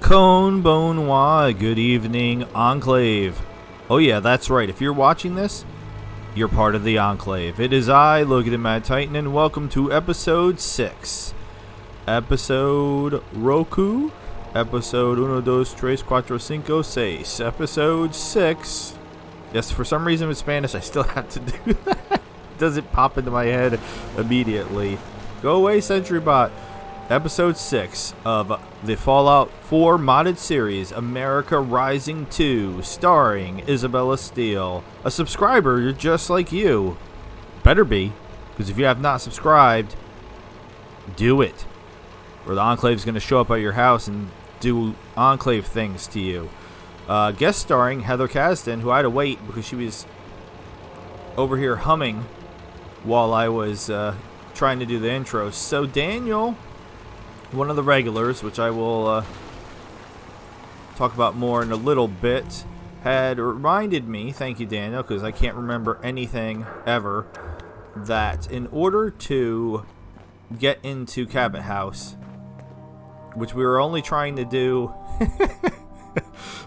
Con bon moi, good evening, Enclave. Oh yeah, that's right. If you're watching this, you're part of the Enclave. It is I, Logan the Mad Titan, and welcome to episode 6. Episode Roku. Episode 1, 2, 3, 4, 5, 6. Episode 6. Yes, for some reason with Spanish, I still have to do that. It doesn't pop into my head immediately. Go away, SentryBot. Episode 6 of the Fallout 4 modded series, America Rising 2, starring Isabella Steele. A subscriber just like you. Better be, because if you have not subscribed, do it. Or the Enclave is going to show up at your house and do Enclave things to you. Guest starring Heather Kasdan, who I had to wait because she was over here humming while I was trying to do the intro. So Daniel, one of the regulars, which I will talk about more in a little bit, had reminded me, thank you Daniel, because I can't remember anything ever, that in order to get into Cabot House, which we were only trying to do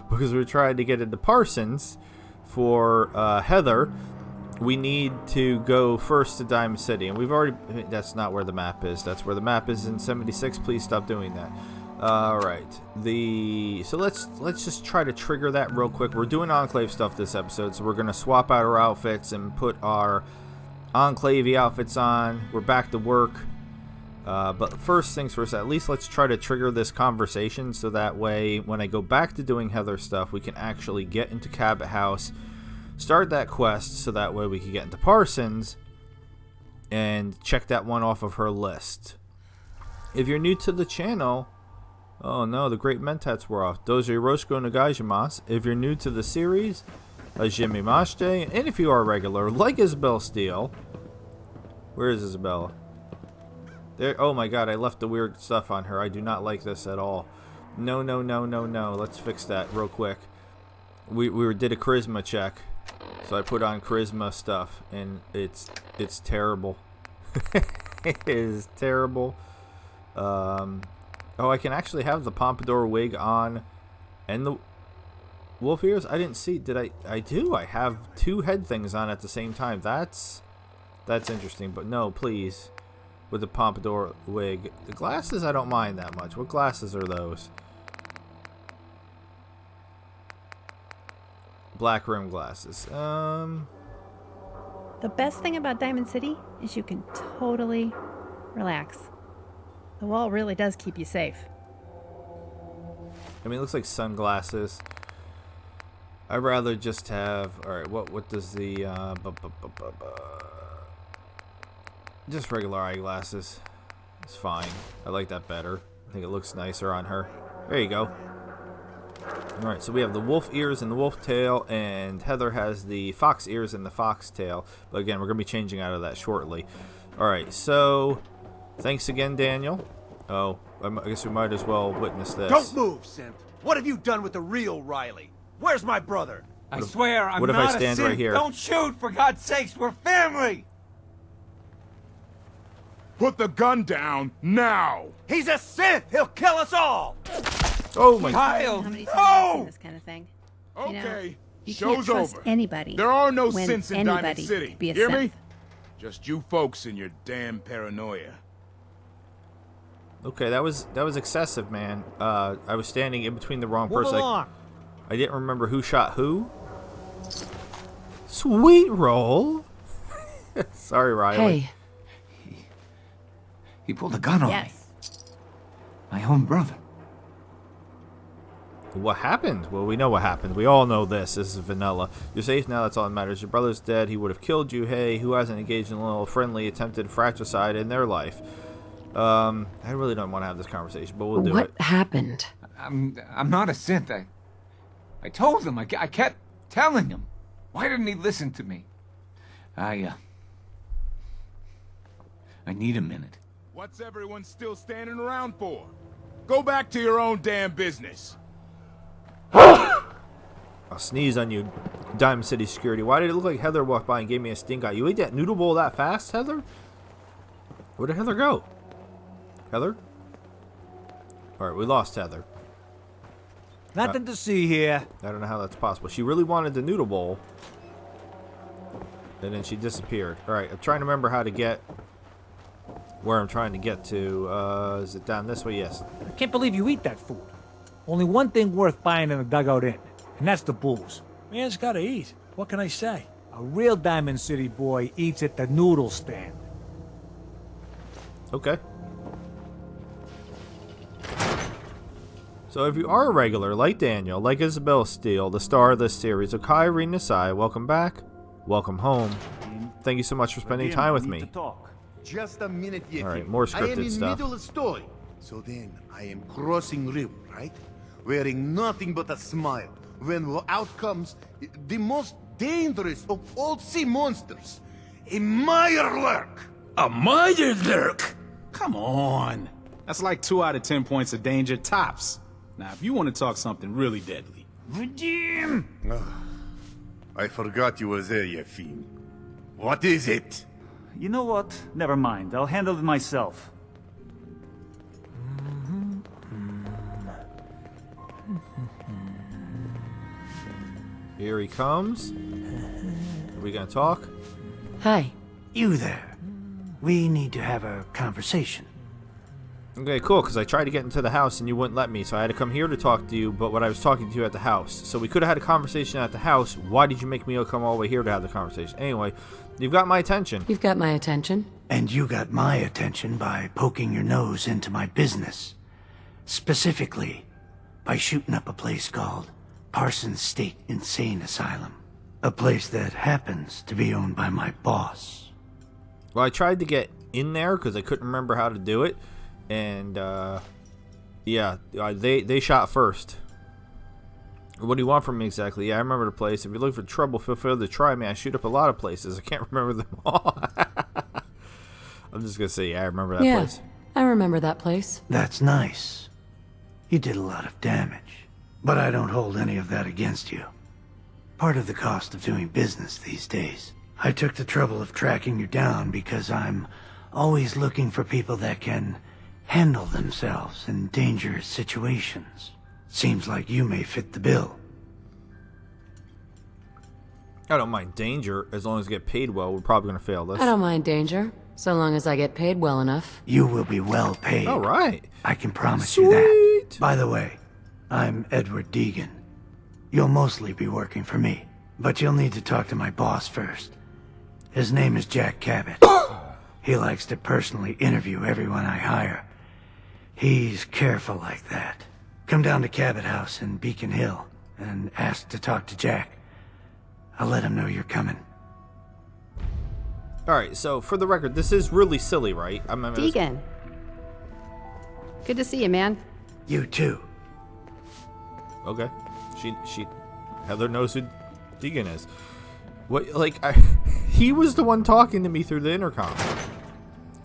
because we were trying to get into Parsons for Heather, we need to go first to Diamond City, and we've already, that's not where the map is, that's where the map is in 76. Please stop doing that. Alright, so let's just try to trigger that real quick. We're doing Enclave stuff this episode, so we're going to swap out our outfits and put our Enclave outfits on. We're back to work, but first things first, at least let's try to trigger this conversation, so that way when I go back to doing Heather stuff, we can actually get into Cabot House, start that quest, so that way we can get into Parsons and check that one off of her list. If you're new to the channel, oh no, the great mentats were off. Dozo Rosco Nagajimas. If you're new to the series, Jimmy Mashte. And if you are a regular, like Isabella Steele. Where is Isabella? There. Oh my god, I left the weird stuff on her. I do not like this at all. No. Let's fix that real quick. We did a charisma check. So I put on charisma stuff, and it's terrible. It is terrible. Oh, I can actually have the pompadour wig on, and the wolf ears. I didn't see. Did I? I do. I have two head things on at the same time. That's interesting. But no, please, with the pompadour wig. The glasses, I don't mind that much. What glasses are those? Black rim glasses. The best thing about Diamond City is you can totally relax. The wall really does keep you safe. I mean, it looks like sunglasses. I'd rather just have. All right, what does the just regular eyeglasses? It's fine. I like that better. I think it looks nicer on her. There you go. Alright, so we have the wolf ears and the wolf tail, and Heather has the fox ears and the fox tail. But again, we're going to be changing out of that shortly. Alright, so thanks again, Daniel. Oh, I guess we might as well witness this. Don't move, synth. What have you done with the real Riley? Where's my brother? I swear I'm what if not I stand a synth. right here? Don't shoot, for God's sakes, we're family! Put the gun down, now! He's a synth! He'll kill us all! Oh my Kyle, How many times have you seen no! this kind of thing? Okay, You show's can't trust over. anybody. There are no when synths in Diamond anybody City. could be a Hear synth. me? Just you folks and your damn paranoia. Okay, that was excessive, man. I was standing in between the wrong Move person. along. I didn't remember who shot who. Sweet roll. Sorry, Riley. Hey. He pulled a gun on me. Yes. My own brother. What happened? Well, we know what happened. We all know this. This is vanilla. You're safe now. That's all that matters. Your brother's dead. He would have killed you. Hey, who hasn't engaged in a little friendly attempted fratricide in their life? I really don't want to have this conversation, but we'll do it. What happened? I'm not a synth. I told him. I kept telling him. Why didn't he listen to me? I need a minute. What's everyone still standing around for? Go back to your own damn business. I'll sneeze on you, Diamond City security. Why did it look like Heather walked by and gave me a stink eye? You ate that noodle bowl that fast, Heather? Where did Heather go? Heather? Alright, we lost Heather. Nothing to see here. I don't know how that's possible. She really wanted the noodle bowl. And then she disappeared. Alright, I'm trying to remember how to get where I'm trying to get to. Is it down this way? Yes. I can't believe you eat that food. Only one thing worth buying in a dugout inn, and that's the booze. Man's gotta eat. What can I say? A real Diamond City boy eats at the noodle stand. Okay. So if you are a regular, like Daniel, like Isabella Steele, the star of this series, Okai Nasai, welcome back. Welcome home. Thank you so much for spending time with me. Just a minute, Yeti. Alright, more I am scripted in stuff. middle of story. So then, I am crossing river, right? Wearing nothing but a smile. When out comes the most dangerous of all sea monsters, a Mirelurk. A Mirelurk? Come on. That's like 2 out of 10 points of danger tops. Now, if you want to talk something really deadly. Redeem! I forgot you were there, you fiend. What is it? You know what? Never mind. I'll handle it myself. Here he comes. Are we gonna talk? Hi. You there. We need to have a conversation. Okay, cool, because I tried to get into the house and you wouldn't let me, so I had to come here to talk to you, but when I was talking to you at the house. So we could have had a conversation at the house. Why did you make me come all the way here to have the conversation? Anyway, you've got my attention. You've got my attention. And you got my attention by poking your nose into my business. Specifically, by shooting up a place called Parsons State Insane Asylum. A place that happens to be owned by my boss. Well, I tried to get in there because I couldn't remember how to do it. And, yeah, they shot first. What do you want from me exactly? Yeah, I remember the place. If you look for trouble, feel free to try me. I shoot up a lot of places. I can't remember them all. I'm just going to say, yeah, I remember that place. I remember that place. That's nice. You did a lot of damage. But I don't hold any of that against you. Part of the cost of doing business these days. I took the trouble of tracking you down because I'm always looking for people that can handle themselves in dangerous situations. Seems like you may fit the bill. I don't mind danger as long as I get paid well. We're probably going to fail this. I don't mind danger, so long as I get paid well enough. You will be well paid. All right. I can promise you that. By the way, I'm Edward Deegan. You'll mostly be working for me, but you'll need to talk to my boss first. His name is Jack Cabot. He likes to personally interview everyone I hire. He's careful like that. Come down to Cabot House in Beacon Hill and ask to talk to Jack. I'll let him know you're coming. Alright, so for the record, this is really silly, right? Deegan. Good to see you, man. You too. Okay. Heather knows who Deegan is. What, like, he was the one talking to me through the intercom.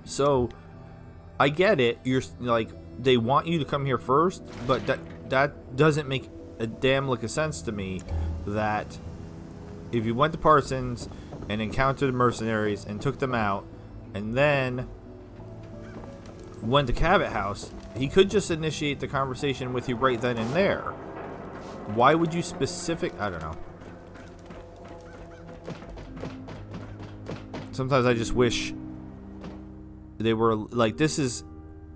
So, I get it. You're, like, they want you to come here first, but that doesn't make a damn lick of sense to me that if you went to Parsons and encountered the mercenaries and took them out, and then went to Cabot House, he could just initiate the conversation with you right then and there. Why would you I don't know. Sometimes I just wish they were, like, this is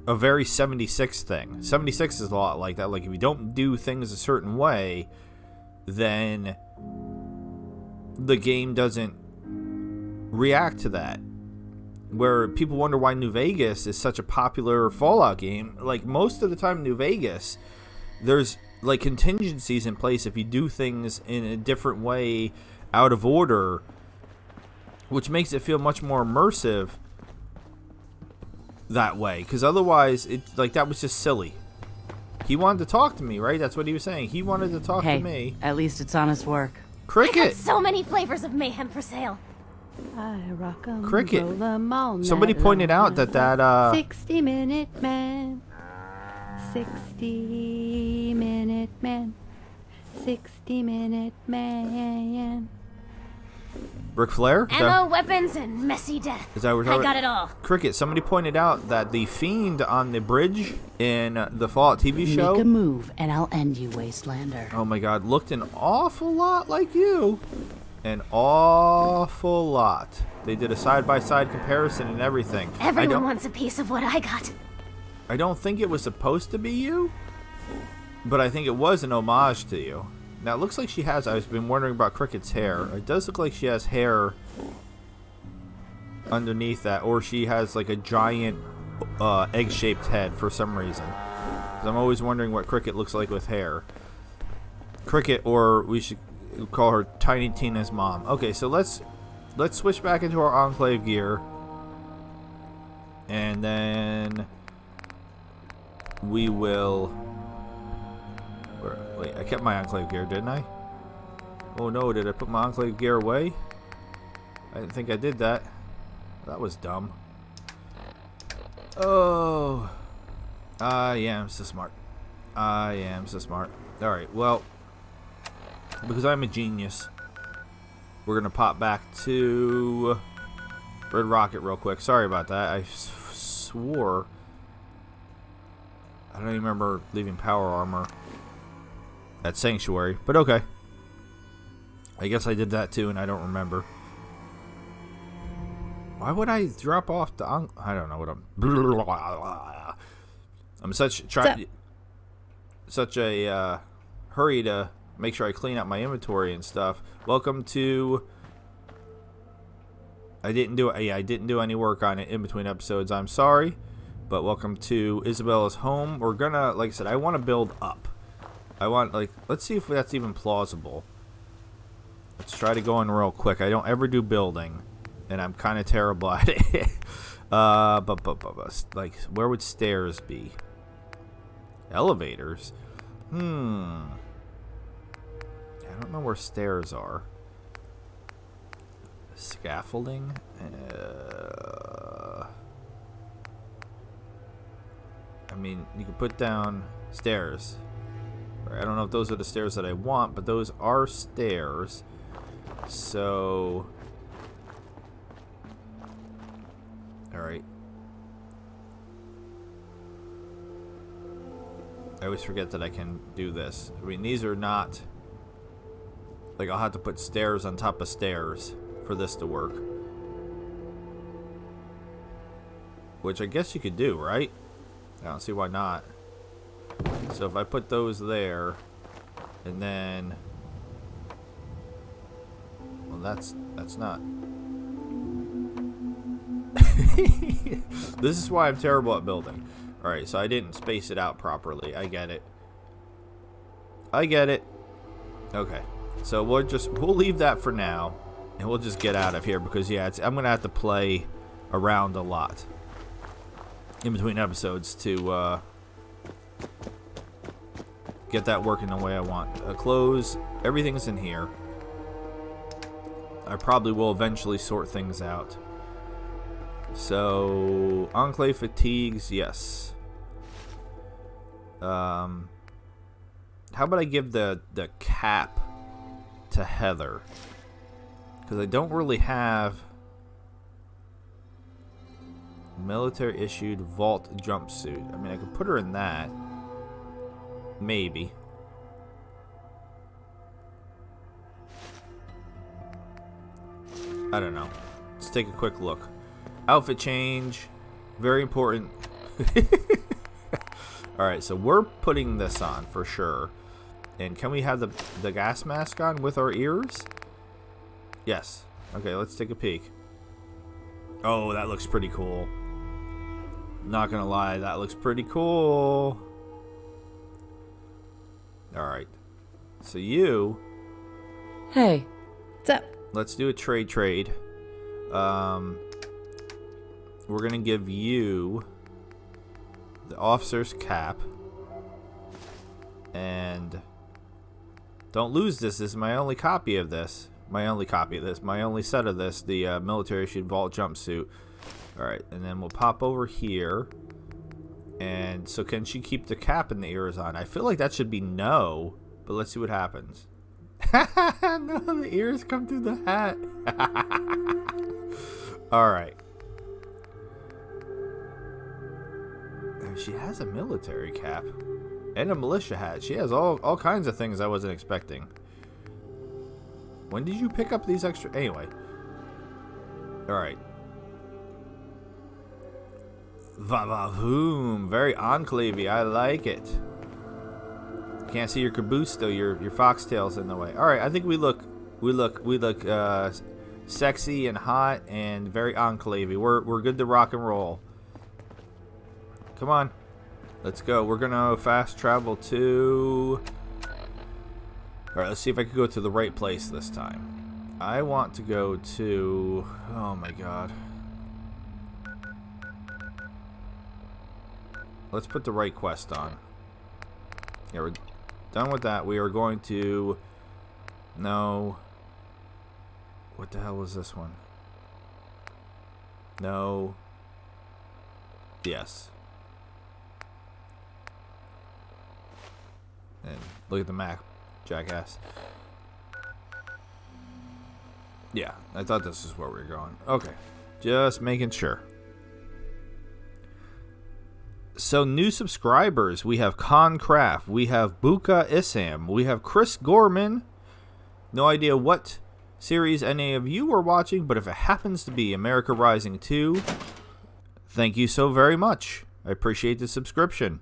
a very 76 thing. 76 is a lot like that. Like, if you don't do things a certain way, then the game doesn't react to that. Where people wonder why New Vegas is such a popular Fallout game. Like, most of the time New Vegas, there's, like, contingencies in place if you do things in a different way, out of order, which makes it feel much more immersive that way. Because otherwise, that was just silly. He wanted to talk to me, right? That's what he was saying. He wanted to talk to me. At least it's honest work. Cricket! I got so many flavors of mayhem for sale. I rock 'em, Cricket. roll 'em all Somebody night pointed long. out that 60-minute man. 60-minute man. 60-minute man. Ric Flair? Ammo, weapons, and messy death. Is that what we're I talking got it all. Cricket, somebody pointed out that the Fiend on the bridge in the Fallout TV show... Make a move, and I'll end you, Wastelander. Oh my god, looked an awful lot like you. An awful lot. They did a side-by-side comparison and everything. Everyone wants a piece of what I got. I don't think it was supposed to be you, but I think it was an homage to you. Now, it looks like she has... I've been wondering about Cricket's hair. It does look like she has hair underneath that, or she has like a giant egg-shaped head for some reason. 'Cause I'm always wondering what Cricket looks like with hair. Cricket, or we should call her Tiny Tina's mom. Okay, so let's switch back into our Enclave gear. And then we will... Wait, I kept my Enclave gear, didn't I? Oh no, did I put my Enclave gear away? I didn't think I did that. That was dumb. Oh. I am so smart. I am so smart. Alright, well, because I'm a genius, we're going to pop back to Red Rocket real quick. Sorry about that. I swore I don't even remember leaving power armor at Sanctuary, but okay. I guess I did that too and I don't remember. Why would I drop off the... I don't know what I'm such a hurry to make sure I clean up my inventory and stuff. Welcome to... I didn't do any work on it in between episodes. I'm sorry, but welcome to Isabella's home. We're gonna, like I said, I want to build up. Let's see if that's even plausible. Let's try to go in real quick. I don't ever do building, and I'm kind of terrible at it. Like, where would stairs be? Elevators? I don't know where stairs are. Scaffolding? I mean, you can put down stairs. I don't know if those are the stairs that I want, but those are stairs. So... Alright. I always forget that I can do this. I mean, these are not... Like, I'll have to put stairs on top of stairs for this to work. Which I guess you could do, right? I don't see why not. So if I put those there, and then... Well, that's not... This is why I'm terrible at building. Alright, so I didn't space it out properly. I get it. I get it. Okay. So we'll leave that for now. And we'll just get out of here because, yeah, I'm going to have to play around a lot in between episodes to get that working the way I want. Clothes, everything's in here. I probably will eventually sort things out. So, Enclave fatigues, yes. How about I give the cap to Heather? Because I don't really have military issued vault jumpsuit. I mean, I could put her in that. Maybe. I don't know. Let's take a quick look. Outfit change. Very important. Alright, so we're putting this on for sure. And can we have the gas mask on with our ears? Yes. Okay, let's take a peek. Oh, that looks pretty cool. Not gonna lie, that looks pretty cool. Alright. So you... Hey. What's up? Let's do a trade. We're gonna give you the officer's cap. And don't lose this. This is my only copy of this. My only set of this. The military issued vault jumpsuit. Alright, and then we'll pop over here. And so can she keep the cap and the ears on? I feel like that should be no. But let's see what happens. No, the ears come through the hat. Alright. She has a military cap. And a militia hat. She has all kinds of things I wasn't expecting. When did you pick up these extra... Anyway. Alright. Va-va-voom. Very enclave-y. I like it. Can't see your caboose though. Your foxtail's in the way. Alright, I think we look sexy and hot and very enclave-y. We're good to rock and roll. Come on. Let's go. We're gonna fast travel to... Alright, let's see if I can go to the right place this time. I want to go to... Oh my god. Let's put the right quest on. Yeah, we're done with that. We are going to... No. What the hell was this one? No. Yes. And look at the map, jackass. Yeah, I thought this is where we were going. Okay, just making sure. So, new subscribers. We have Concraft. We have Buka Isam. We have Chris Gorman. No idea what series any of you are watching, but if it happens to be America Rising 2, thank you so very much. I appreciate the subscription.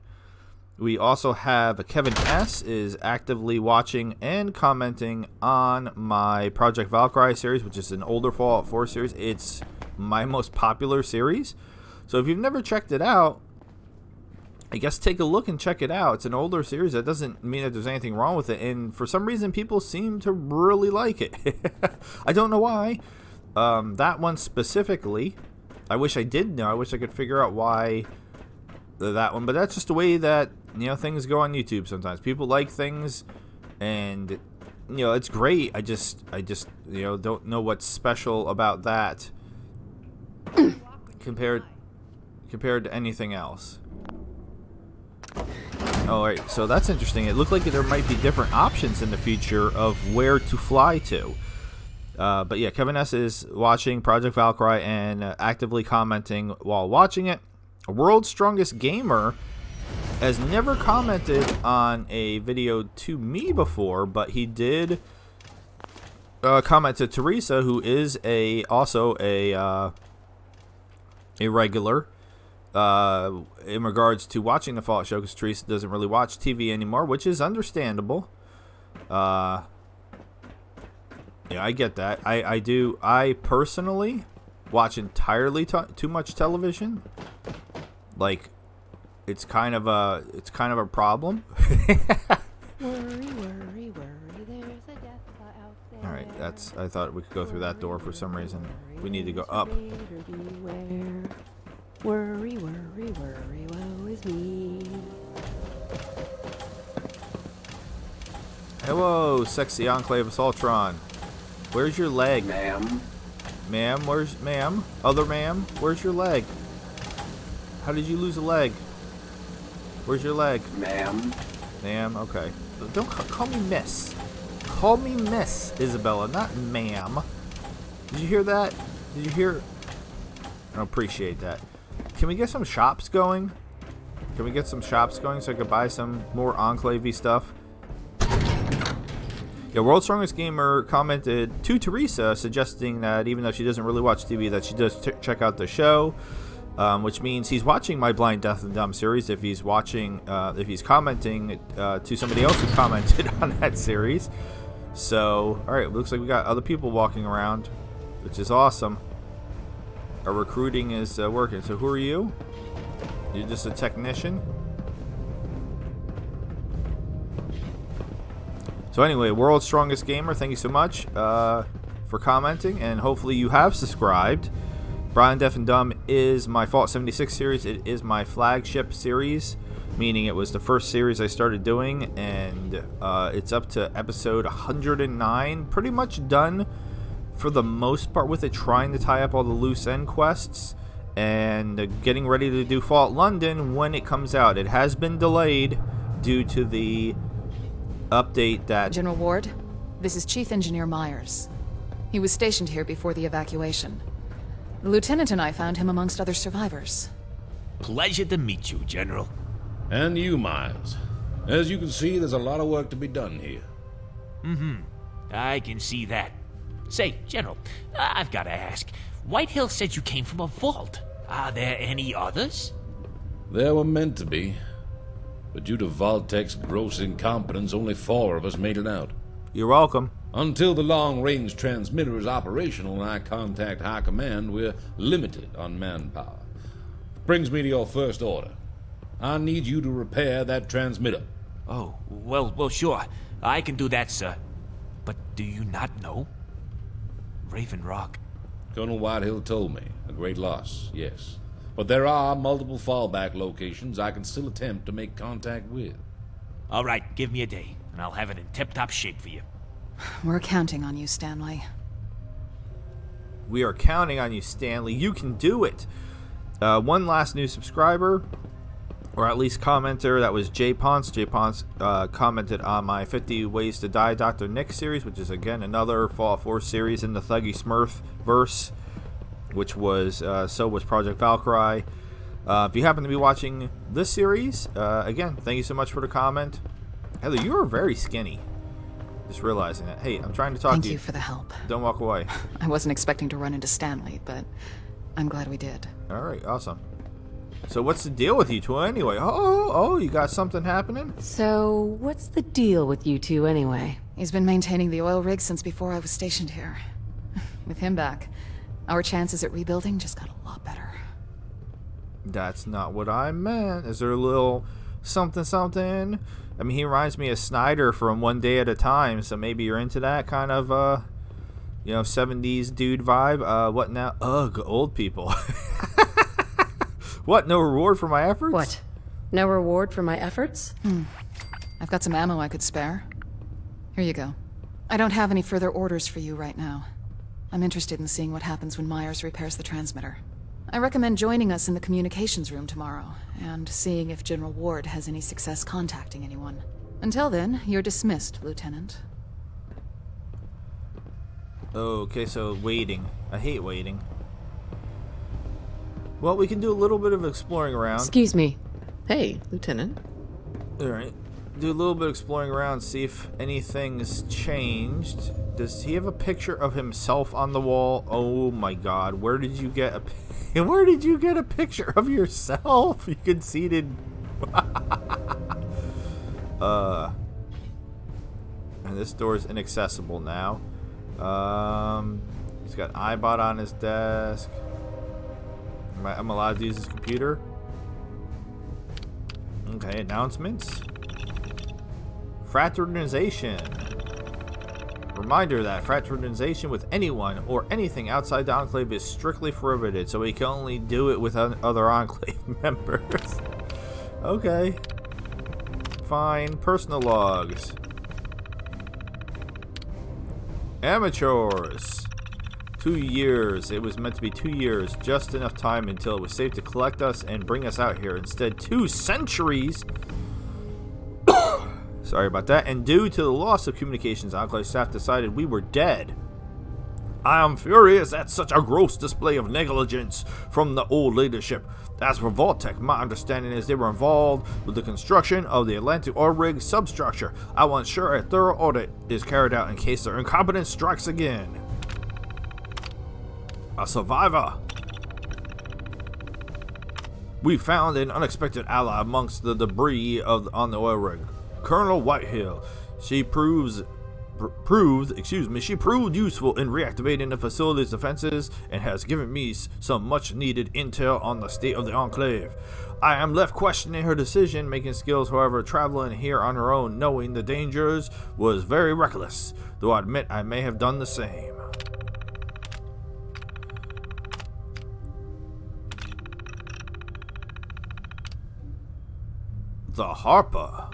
We also have Kevin S. is actively watching and commenting on my Project Valkyrie series, which is an older Fallout 4 series. It's my most popular series. So if you've never checked it out, I guess take a look and check it out. It's an older series. That doesn't mean that there's anything wrong with it. And for some reason, people seem to really like it. I don't know why. That one specifically, I wish I did know. I wish I could figure out why that one. But that's just the way that, you know, things go on YouTube sometimes. People like things, and, you know, it's great. I just you know, don't know what's special about that compared to anything else. Oh, right. So that's interesting. It looked like there might be different options in the future of where to fly to. But yeah, Kevin S. is watching Project Valkyrie and actively commenting while watching it. World's Strongest Gamer has never commented on a video to me before, but he did comment to Teresa, who is also a regular. In regards to watching the Fallout show, because Teresa doesn't really watch TV anymore, which is understandable. Yeah, I get that. I do. I personally watch entirely too much television. Like, it's kind of a problem. Worry, worry, worry, there's a death out there. All right, I thought we could go through that door for some reason. We need to go up. Worry, worry, worry, woe is me. Hello, sexy enclave of Saltron. Where's your leg? Ma'am. Ma'am, where's... Ma'am? Other ma'am? Where's your leg? How did you lose a leg? Where's your leg? Ma'am. Ma'am, okay. Don't call me miss. Call me Miss Isabella, not ma'am. Did you hear that? Did you hear... I appreciate that. Can we get some shops going? Can we get some shops going so I could buy some more enclave-y stuff? Yeah, World's Strongest Gamer commented to Teresa, suggesting that even though she doesn't really watch TV, that she does check out the show, which means he's watching my Blind Death and Dumb series. If he's watching, if he's commenting to somebody else who commented on that series. So, all right, looks like we got other people walking around, which is awesome. Our recruiting is working. So who are you? You're just a technician? So anyway, World's Strongest Gamer, thank you so much for commenting, and hopefully you have subscribed. Blind Deaf and Dumb is my Fallout 76 series. It is my flagship series, meaning it was the first series I started doing, and it's up to episode 109. Pretty much done for the most part with it, trying to tie up all the loose end quests and getting ready to do Fallout London when it comes out. It has been delayed due to the update that... General Ward? This is Chief Engineer Myers. He was stationed here before the evacuation. The lieutenant and I found him amongst other survivors. Pleasure to meet you, General. And you, Miles. As you can see, there's a lot of work to be done here. I can see that. Say, General, I've got to ask. Whitehill said you came from a vault. Are there any others? There were meant to be. But due to Vault-Tech's gross incompetence, only 4 of us made it out. You're welcome. Until the long-range transmitter is operational and I contact High Command, we're limited on manpower. Brings me to your first order. I need you to repair that transmitter. Oh, well, sure. I can do that, sir. But do you not know? Raven Rock. Colonel Whitehill told me. A great loss, yes. But there are multiple fallback locations I can still attempt to make contact with. All right, give me a day, and I'll have it in tip-top shape for you. We're counting on you, Stanley. We are counting on you, Stanley. You can do it. One last new subscriber, or at least commenter, that was Jay Ponce. Jay Ponce commented on my 50 Ways to Die Dr. Nick series, which is, again, another Fallout 4 series in the Thuggy Smurf verse, which was, so was Project Valkyrie. If you happen to be watching this series, again, thank you so much for the comment. Heather, you are very skinny. Just realizing that. Hey, I'm trying to talk to you. Thank you for the help. Don't walk away. I wasn't expecting to run into Stanley, but I'm glad we did. All right, awesome. So what's the deal with you two anyway? Oh, you got something happening? So, what's the deal with you two anyway? He's been maintaining the oil rig since before I was stationed here. With him back, our chances at rebuilding just got a lot better. That's not what I meant. Is there a little something? I mean, he reminds me of Snyder from One Day at a Time, so maybe you're into that kind of, 70s dude vibe. What now? Ugh, old people. What, no reward for my efforts? What? No reward for my efforts? I've got some ammo I could spare. Here you go. I don't have any further orders for you right now. I'm interested in seeing what happens when Myers repairs the transmitter. I recommend joining us in the communications room tomorrow, and seeing if General Ward has any success contacting anyone. Until then, you're dismissed, Lieutenant. Okay, so waiting. I hate waiting. Well, we can do a little bit of exploring around. Excuse me. Hey, Lieutenant. Alright. Do a little bit of exploring around, see if anything's changed. Does he have a picture of himself on the wall? Oh my god, where did you get a picture of yourself? You conceited. And this door is inaccessible now. He's got iBot on his desk. I'm allowed to use his computer. Okay, announcements. Fraternization. Reminder that fraternization with anyone or anything outside the Enclave is strictly prohibited, so we can only do it with other Enclave members. Okay. Fine. Personal logs. Amateurs. 2 years. It was meant to be 2 years. Just enough time until it was safe to collect us and bring us out here. Instead, 2 centuries. Sorry about that. And due to the loss of communications, Enclave staff decided we were dead. I am furious at such a gross display of negligence from the old leadership. As for Vault-Tech, my understanding is they were involved with the construction of the Atlantic oil rig substructure. I want sure a thorough audit is carried out in case their incompetence strikes again. A survivor. We found an unexpected ally amongst the debris on the oil rig. Colonel Whitehill. She proved useful in reactivating the facility's defenses and has given me some much needed intel on the state of the Enclave. I am left questioning her decision-making skills, however, traveling here on her own, knowing the dangers, was very reckless, though I admit I may have done the same. The Harper.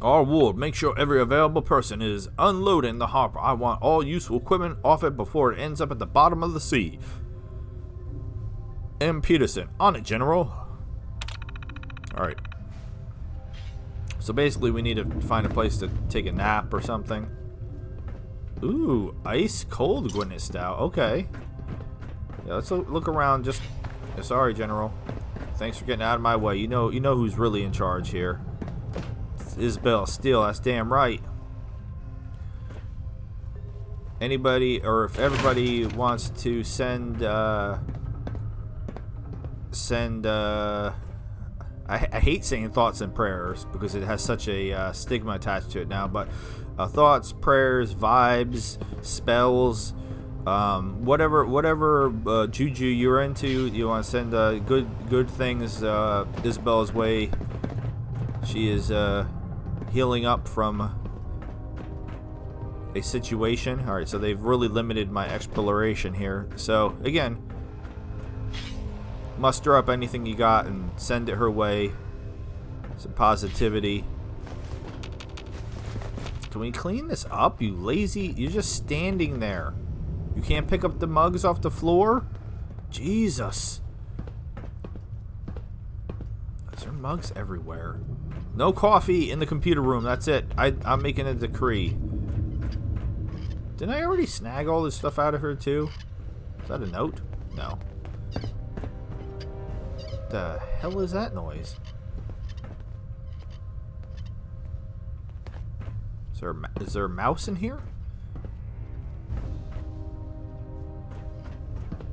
Our ward, make sure every available person is unloading the Harper. I want all useful equipment off it before it ends up at the bottom of the sea. M. Peterson, on it, General. Alright. So basically we need to find a place to take a nap or something. Ooh, ice cold Guinness Stout. Okay. Yeah, let's look around. Just sorry, General. Thanks for getting out of my way. You know who's really in charge here. It's Isabella Steele. That's damn right. Anybody, or if everybody wants to send I hate saying thoughts and prayers because it has such a stigma attached to it now, but thoughts, prayers, vibes, spells, whatever juju you're into, you want to send good things Isabella's way. She is healing up from a situation. Alright, so they've really limited my exploration here. So again, muster up anything you got and send it her way. Some positivity. Can we clean this up, you lazy? You're just standing there. You can't pick up the mugs off the floor? Jesus. There are mugs everywhere. No coffee in the computer room. That's it. I'm making a decree. Didn't I already snag all this stuff out of her too? Is that a note? No. What the hell is that noise? Is there a mouse in here?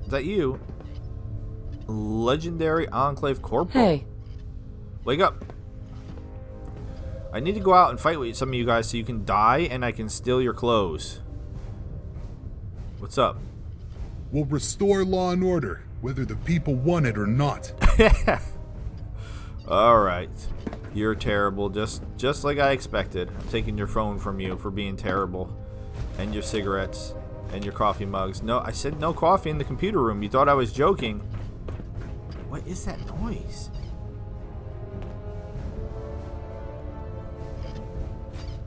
Is that you? Legendary Enclave Corporal. Hey. Wake up. I need to go out and fight with some of you guys so you can die and I can steal your clothes. What's up? We'll restore law and order, whether the people want it or not. Alright. You're terrible, just like I expected. I'm taking your phone from you for being terrible. And your cigarettes. And your coffee mugs. No, I said no coffee in the computer room. You thought I was joking. What is that noise?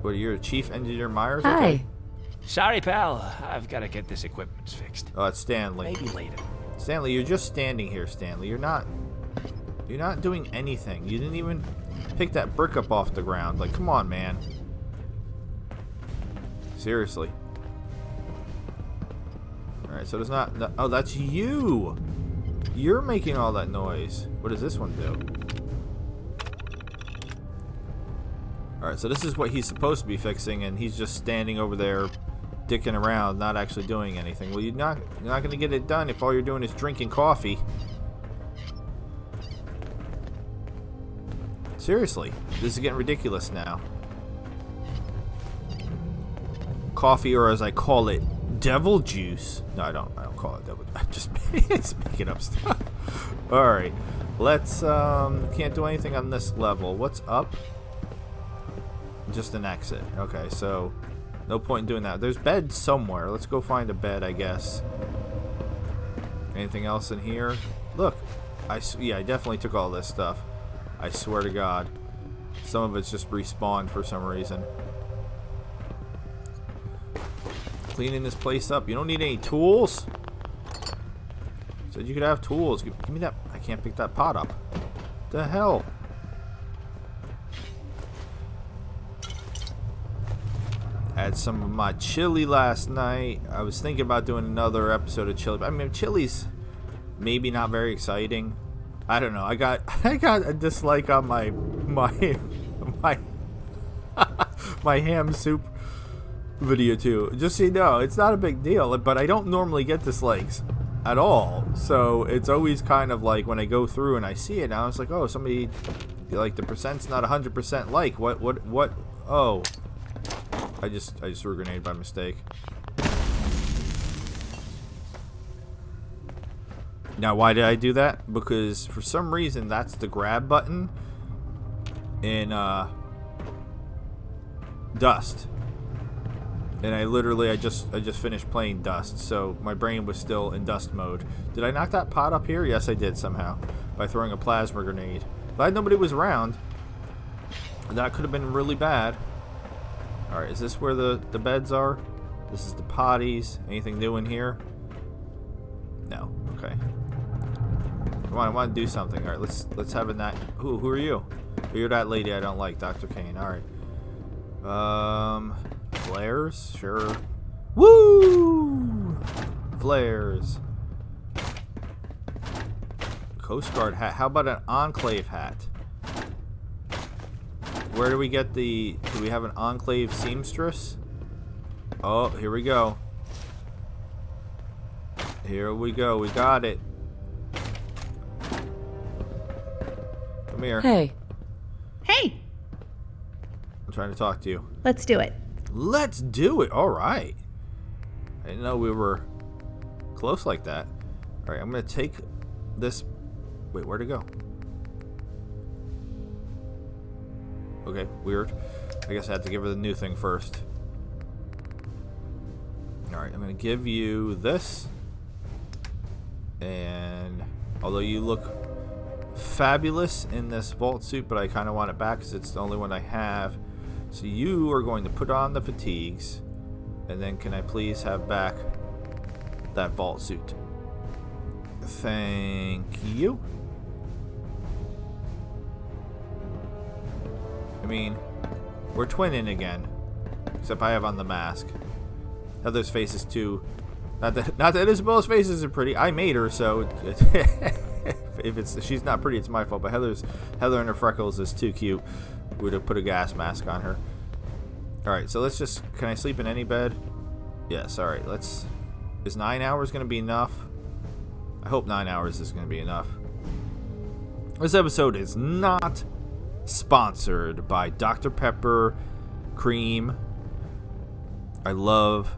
What, you're Chief Engineer Myers? Hi. Okay. Sorry, pal. I've got to get this equipment fixed. Oh, it's Stanley. Maybe later. Stanley, you're just standing here, Stanley. You're not doing anything. You didn't even pick that brick up off the ground. Like, come on, man. Seriously. Alright, so there's not... Oh, that's you! You're making all that noise. What does this one do? Alright, so this is what he's supposed to be fixing, and he's just standing over there dicking around, not actually doing anything. Well, you're not going to get it done if all you're doing is drinking coffee. Seriously, this is getting ridiculous now. Coffee, or as I call it, devil juice. No, I don't call it devil juice. I'm just making up stuff. Alright, let's, can't do anything on this level. What's up? Just an exit. Okay, so no point in doing that. There's beds somewhere. Let's go find a bed, I guess. Anything else in here? Look, yeah, I definitely took all this stuff. I swear to God. Some of it's just respawned for some reason. Cleaning this place up. You don't need any tools? Said you could have tools. Give me that. I can't pick that pot up. What the hell? Had some of my chili last night. I was thinking about doing another episode of chili. I mean, chili's maybe not very exciting. I don't know. I got a dislike on my my ham soup video too. Just so you know, it's not a big deal, but I don't normally get dislikes at all. So it's always kind of like when I go through and I see it now, it's like, oh, somebody, like, the percent's not 100% like. What? Oh, I just threw a grenade by mistake. Now, why did I do that? Because for some reason that's the grab button in Dust. And I just finished playing Dust, so my brain was still in Dust mode. Did I knock that pot up here? Yes, I did somehow by throwing a plasma grenade. Glad nobody was around. That could have been really bad. All right, is this where the beds are? This is the potties. Anything new in here? No. Okay. Come on, I want to do something. All right, let's have a night. Who are you? You're that lady I don't like, Dr. Kane. Alright. Flares? Sure. Woo! Flares. Coast Guard hat. How about an enclave hat? Where do we get the... Do we have an enclave seamstress? Oh, here we go. Here we go. We got it. Come here. Hey. Hey! I'm trying to talk to you. Let's do it. Let's do it. All right. I didn't know we were close like that. All right, I'm going to take this... Wait, where'd it go? Okay, weird. I guess I had to give her the new thing first. Alright, I'm going to give you this. And although you look fabulous in this vault suit, but I kind of want it back because it's the only one I have. So you are going to put on the fatigues. And then can I please have back that vault suit? Thank you. I mean, we're twinning again. Except I have on the mask. Heather's face is too... Not that Isabella's face isn't pretty. I made her, so... if she's not pretty, it's my fault. But Heather and her freckles is too cute. We would have put a gas mask on her. Alright, so let's just... Can I sleep in any bed? Yes, alright. Let's... Is 9 hours going to be enough? I hope 9 hours is going to be enough. This episode is not sponsored by Dr. Pepper cream. I love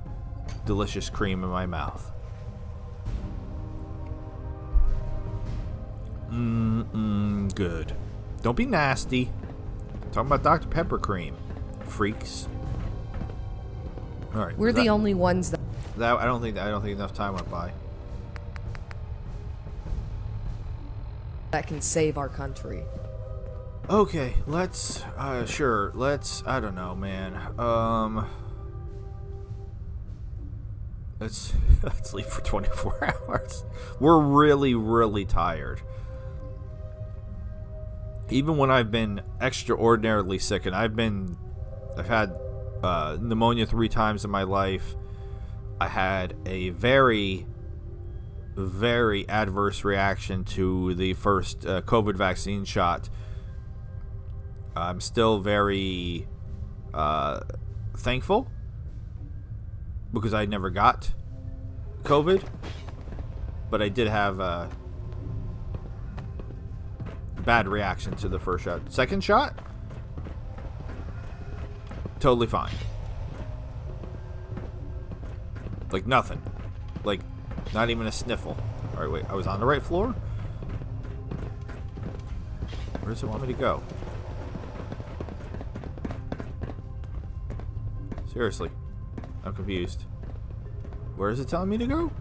delicious cream in my mouth. Good. Don't be nasty. Talking about Dr. Pepper cream, freaks. All right. We're the only ones that I don't think enough time went by. That can save our country. Okay, let's sure, let's I don't know, man. Let's leave for 24 hours. We're really tired. Even when I've been extraordinarily sick, and I've had pneumonia 3 times in my life. I had a very adverse reaction to the first COVID vaccine shot. I'm still very thankful because I never got COVID, but I did have a bad reaction to the first shot. Second shot, totally fine. Like nothing. Like not even a sniffle. Alright, wait, I was on the right floor? Where does it want me to go? Seriously, I'm confused. Where is it telling me to go?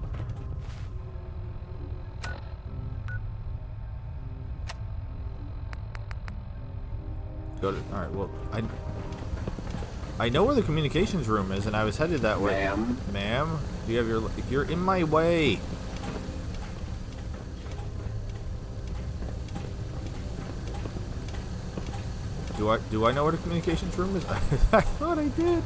Go to... Alright, well, I know where the communications room is, and I was headed that way. Ma'am? Do you have your... You're in my way! Do I know where the communications room is? I thought I did.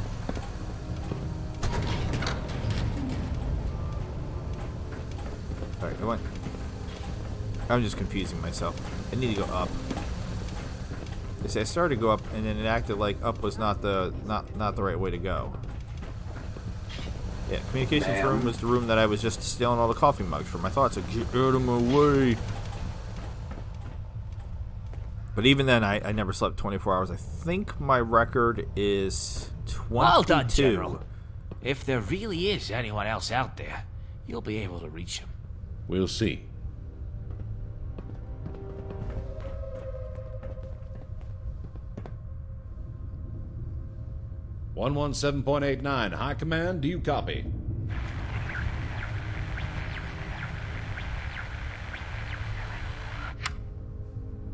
Alright, come on. I'm just confusing myself. I need to go up. They say I started to go up, and then it acted like up was not the right way to go. Yeah, communications room was the room that I was just stealing all the coffee mugs from. I thought, so get out of my way. But even then, I never slept 24 hours. I think my record is 22. Well done, General. If there really is anyone else out there, you'll be able to reach him. We'll see. (117.89) High Command, do you copy?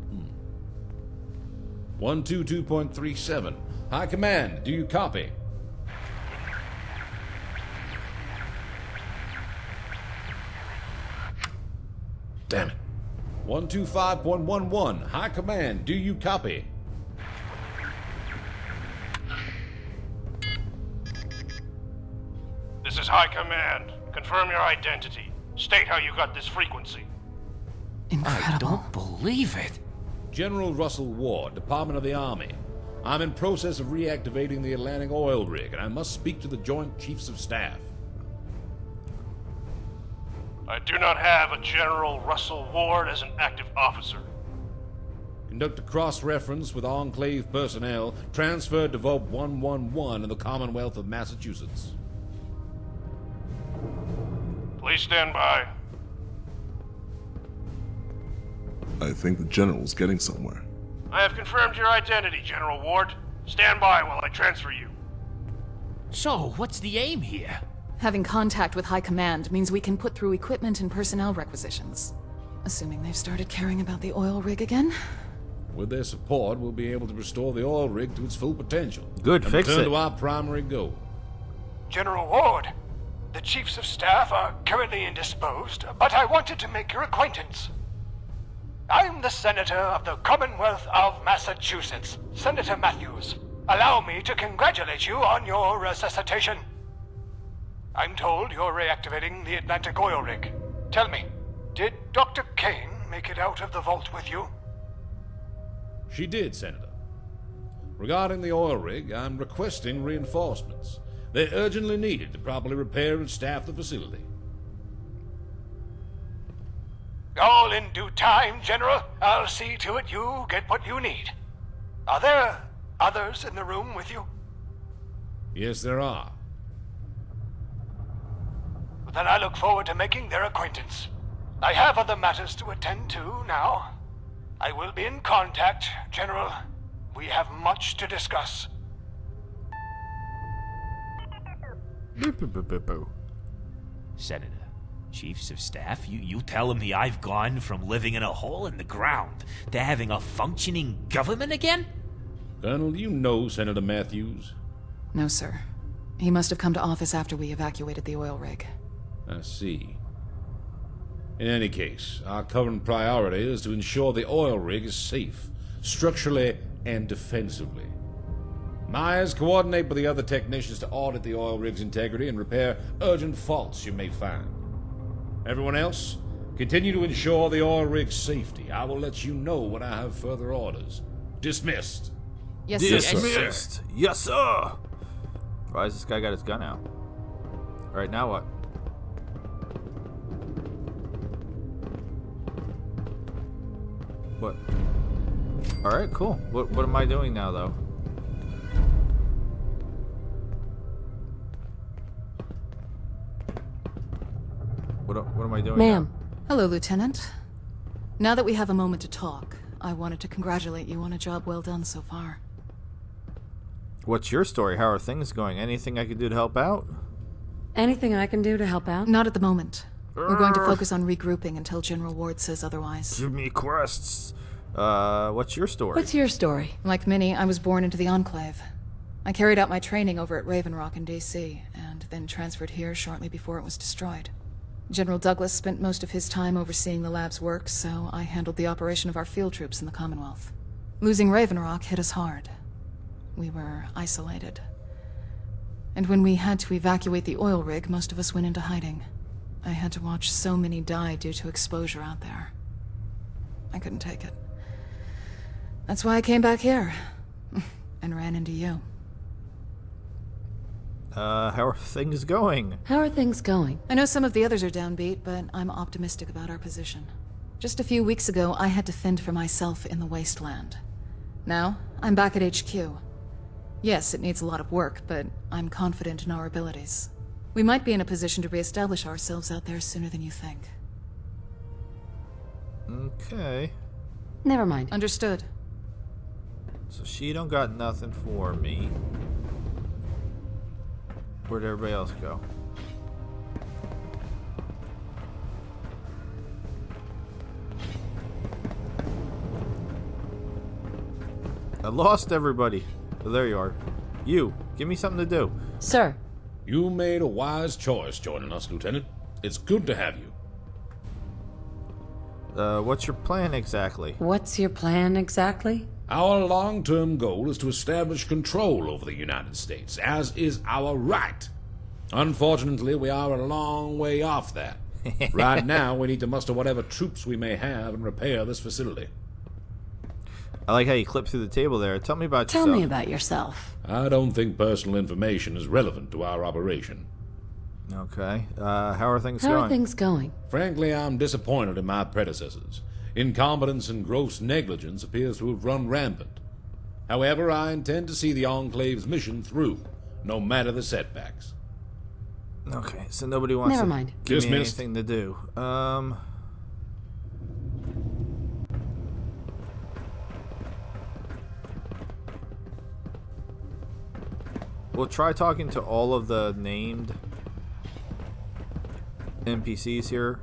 Hmm. 122.37 High Command, do you copy? Damn it. 125.11 High Command, do you copy? is High Command. Confirm your identity. State how you got this frequency. I don't believe it. General Russell Ward, Department of the Army. I'm in process of reactivating the Atlantic oil rig, and I must speak to the Joint Chiefs of Staff. I do not have a General Russell Ward as an active officer. Conduct a cross-reference with Enclave personnel transferred to Vault 111 in the Commonwealth of Massachusetts. Please stand by. I think the General's getting somewhere. I have confirmed your identity, General Ward. Stand by while I transfer you. So, what's the aim here? Having contact with High Command means we can put through equipment and personnel requisitions. Assuming they've started caring about the oil rig again. With their support, we'll be able to restore the oil rig to its full potential. Good, and fix return it. to our primary goal. General Ward, the Chiefs of Staff are currently indisposed, but I wanted to make your acquaintance. I'm the Senator of the Commonwealth of Massachusetts, Senator Matthews. Allow me to congratulate you on your resuscitation. I'm told you're reactivating the Atlantic oil rig. Tell me, did Dr. Kane make it out of the vault with you? She did, Senator. Regarding the oil rig, I'm requesting reinforcements. They're urgently needed to properly repair and staff the facility. All in due time, General. I'll see to it you get what you need. Are there others in the room with you? Yes, there are. Then I look forward to making their acquaintance. I have other matters to attend to now. I will be in contact, General. We have much to discuss. Senator, Chiefs of Staff, you telling me I've gone from living in a hole in the ground to having a functioning government again? Colonel, do you know Senator Matthews? No, sir. He must have come to office after we evacuated the oil rig. I see. In any case, our current priority is to ensure the oil rig is safe, structurally and defensively. Myers, coordinate with the other technicians to audit the oil rig's integrity and repair urgent faults you may find. Everyone else, continue to ensure the oil rig's safety. I will let you know when I have further orders. Dismissed. Yes, sir. Dismissed. Yes, sir. Why has this guy got his gun out? All right, now what? What? All right, cool. What am I doing now, though? What am I doing Ma'am. Hello, Lieutenant. Now that we have a moment to talk, I wanted to congratulate you on a job well done so far. What's your story? How are things going? Anything I could do to help out? Anything I can do to help out? Not at the moment. We're going to focus on regrouping until General Ward says otherwise. Give me quests. What's your story? What's your story? Like Minnie, I was born into the enclave. I carried out my training over at Raven Rock in D.C., and then transferred here shortly before it was destroyed. General Douglas spent most of his time overseeing the lab's work, so I handled the operation of our field troops in the Commonwealth. Losing Raven Rock hit us hard. We were isolated. And when we had to evacuate the oil rig, most of us went into hiding. I had to watch so many die due to exposure out there. I couldn't take it. That's why I came back here. And ran into you. How are things going? How are things going? I know some of the others are downbeat, but I'm optimistic about our position. Just a few weeks ago, I had to fend for myself in the wasteland. Now, I'm back at HQ. Yes, it needs a lot of work, but I'm confident in our abilities. We might be in a position to reestablish ourselves out there sooner than you think. Okay. Never mind. Understood. So she don't got nothing for me. Where'd everybody else go? I lost everybody. Oh, there you are. You, give me something to do. Sir. You made a wise choice joining us, Lieutenant. It's good to have you. What's your plan exactly? What's your plan exactly? Our long-term goal is to establish control over the United States, as is our right. Unfortunately, we are a long way off that. Right now, we need to muster whatever troops we may have and repair this facility. I like how you clip through the table there. Tell me about yourself. Tell me about yourself. I don't think personal information is relevant to our operation. Okay. How are things How going? are things going? Frankly, I'm disappointed in my predecessors. Incompetence and gross negligence appears to have run rampant. However, I intend to see the Enclave's mission through, no matter the setbacks. Okay, so nobody wants Never to mind. give me Dismissed. anything to do. We'll try talking to all of the named NPCs here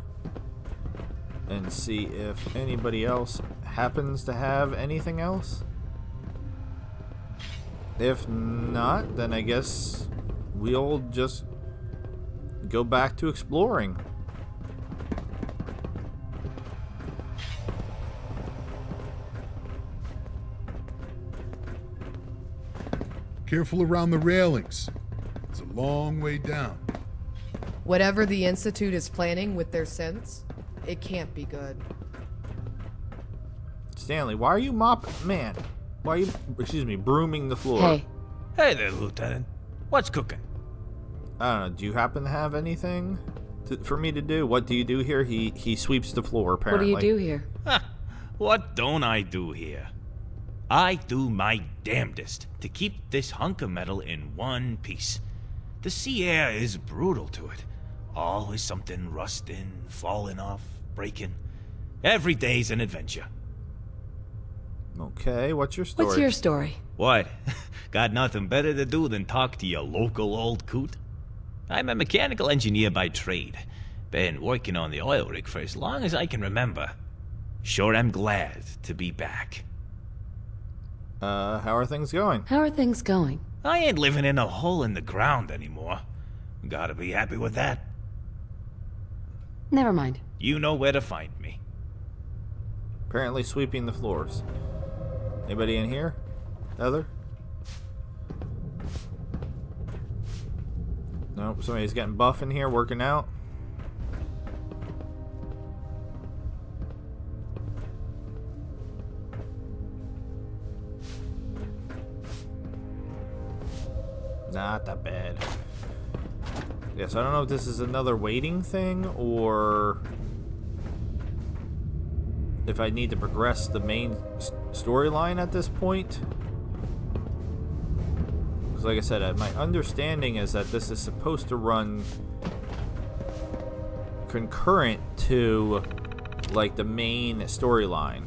and see if anybody else happens to have anything else. If not, then I guess we'll just go back to exploring. Careful around the railings. It's a long way down. Whatever the Institute is planning with their synths, it can't be good. Stanley, why are you man? Why are you, brooming the floor? Hey. Hey there, Lieutenant. What's cooking? I don't know. Do you happen to have anything for me to do? What do you do here? He sweeps the floor, apparently. What do you do here? What don't I do here? I do my damnedest to keep this hunk of metal in one piece. The sea air is brutal to it. Always something rusting, falling off, breaking. Every day's an adventure. Okay, what's your story? What's your story? What? Got nothing better to do than talk to your local old coot? I'm a mechanical engineer by trade. Been working on the oil rig for as long as I can remember. Sure am glad to be back. How are things going? How are things going? I ain't living in a hole in the ground anymore. Gotta be happy with that. Never mind. You know where to find me. Apparently sweeping the floors. Anybody in here? Heather? Nope, somebody's getting buff in here, working out. Not that bad. Yes, I don't know if this is another waiting thing or if I need to progress the main storyline at this point. Because like I said, my understanding is that this is supposed to run concurrent to like the main storyline.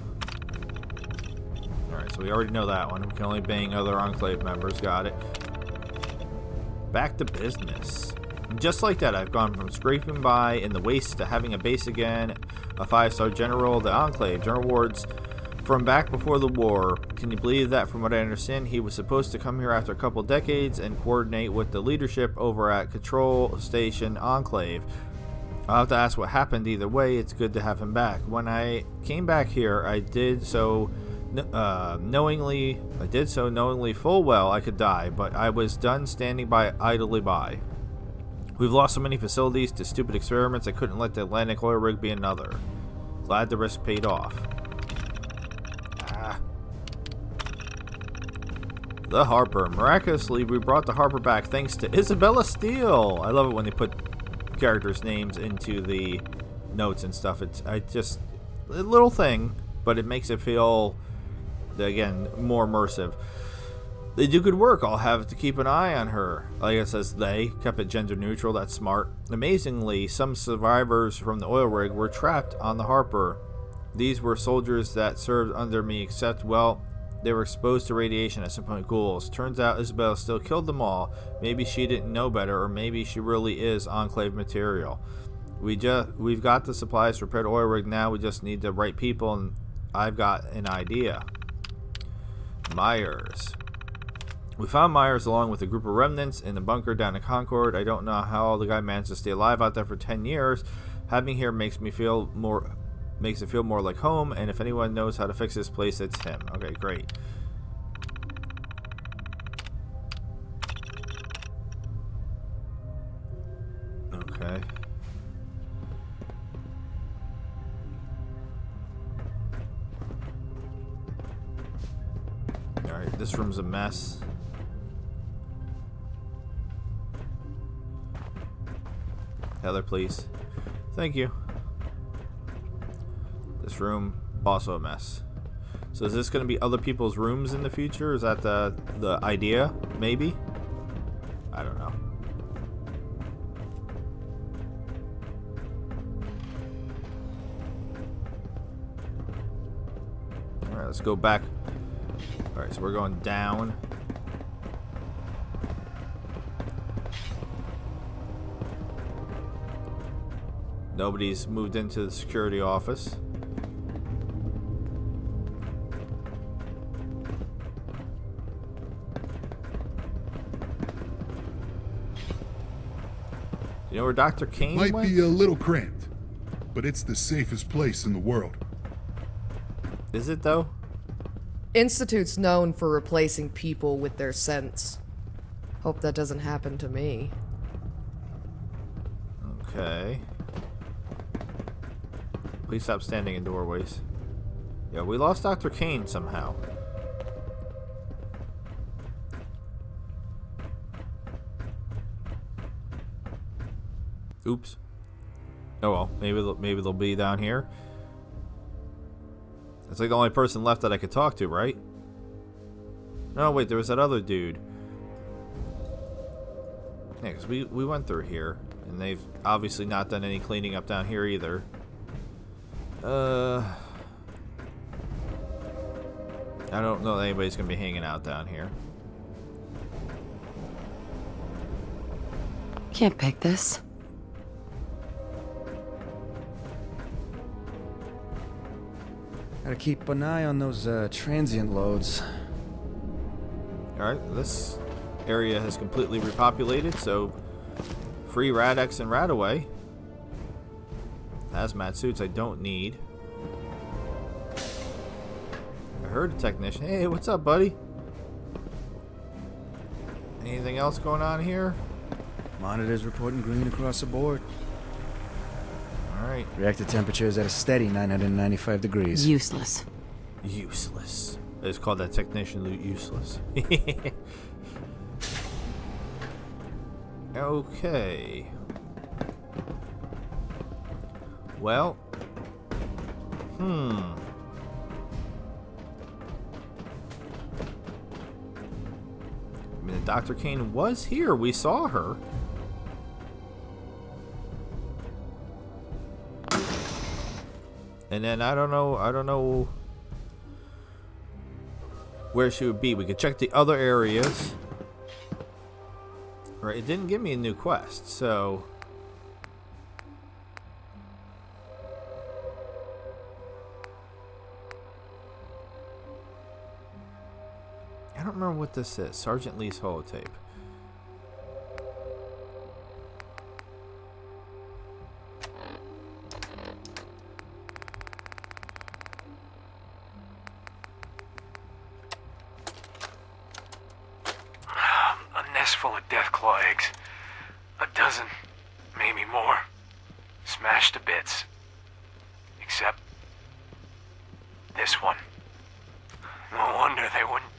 Alright, so we already know that one. We can only bang other Enclave members. Got it. Back to business. Just like that, I've gone from scraping by in the waste to having a base again, a 5-star general, the Enclave, general awards from back before the war. Can you believe that? From what I understand, he was supposed to come here after a couple decades and coordinate with the leadership over at Control Station Enclave. I'll have to ask what happened. Either way, it's good to have him back. When I came back here, I did so knowingly full well I could die, but I was done standing idly by. We've lost so many facilities to stupid experiments, I couldn't let the Atlantic oil rig be another. Glad the risk paid off. The Harper. Miraculously, we brought the Harper back thanks to Isabella Steele. I love it when they put characters' names into the notes and stuff. It's just a little thing, but it makes it feel, again, more immersive. They do good work. I'll have to keep an eye on her. Like it says they, kept it gender neutral. That's smart. Amazingly, some survivors from the oil rig were trapped on the Harper. These were soldiers that served under me, except, well, they were exposed to radiation at some point. Ghouls. Turns out Isabella still killed them all. Maybe she didn't know better, or maybe she really is Enclave material. We've got the supplies to repair the oil rig now. We just need the right people, and I've got an idea. Myers. We found Myers along with a group of remnants in the bunker down in Concord. I don't know how the guy managed to stay alive out there for 10 years. Having here makes it feel more like home, and if anyone knows how to fix this place, it's him. Okay, great. Okay. Alright, this room's a mess. Heather, please. Thank you. This room, also a mess. So is this going to be other people's rooms in the future? Is that the idea? Maybe? I don't know. Alright, let's go back. Alright, so we're going down. Nobody's moved into the security office. You know where Dr. Kane Might went? be a little cramped, but it's the safest place in the world. Is it though? Institute's known for replacing people with their sense. Hope that doesn't happen to me. Okay. Please stop standing in doorways. Yeah, we lost Dr. Kane somehow. Oops. Oh well, maybe they'll be down here. That's like the only person left that I could talk to, right? No, wait, there was that other dude. Yeah, because we went through here, and they've obviously not done any cleaning up down here either. I don't know that anybody's gonna be hanging out down here. Can't pick this. Gotta keep an eye on those transient loads. Alright, this area has completely repopulated, so free Rad-X and Radaway. Hazmat suits I don't need. I heard a technician. Hey, what's up, buddy? Anything else going on here? Monitors reporting green across the board. Alright. Reactor temperature is at a steady 995 degrees. Useless. Useless. I just called that technician useless. Okay. Well. I mean, Dr. Kane was here. We saw her. And then I don't know where she would be. We could check the other areas. Right, it didn't give me a new quest, so I don't remember what this is. Sergeant Lee's holotape. A nest full of deathclaw eggs. A dozen, maybe more. Smashed to bits. Except this one. No wonder they wouldn't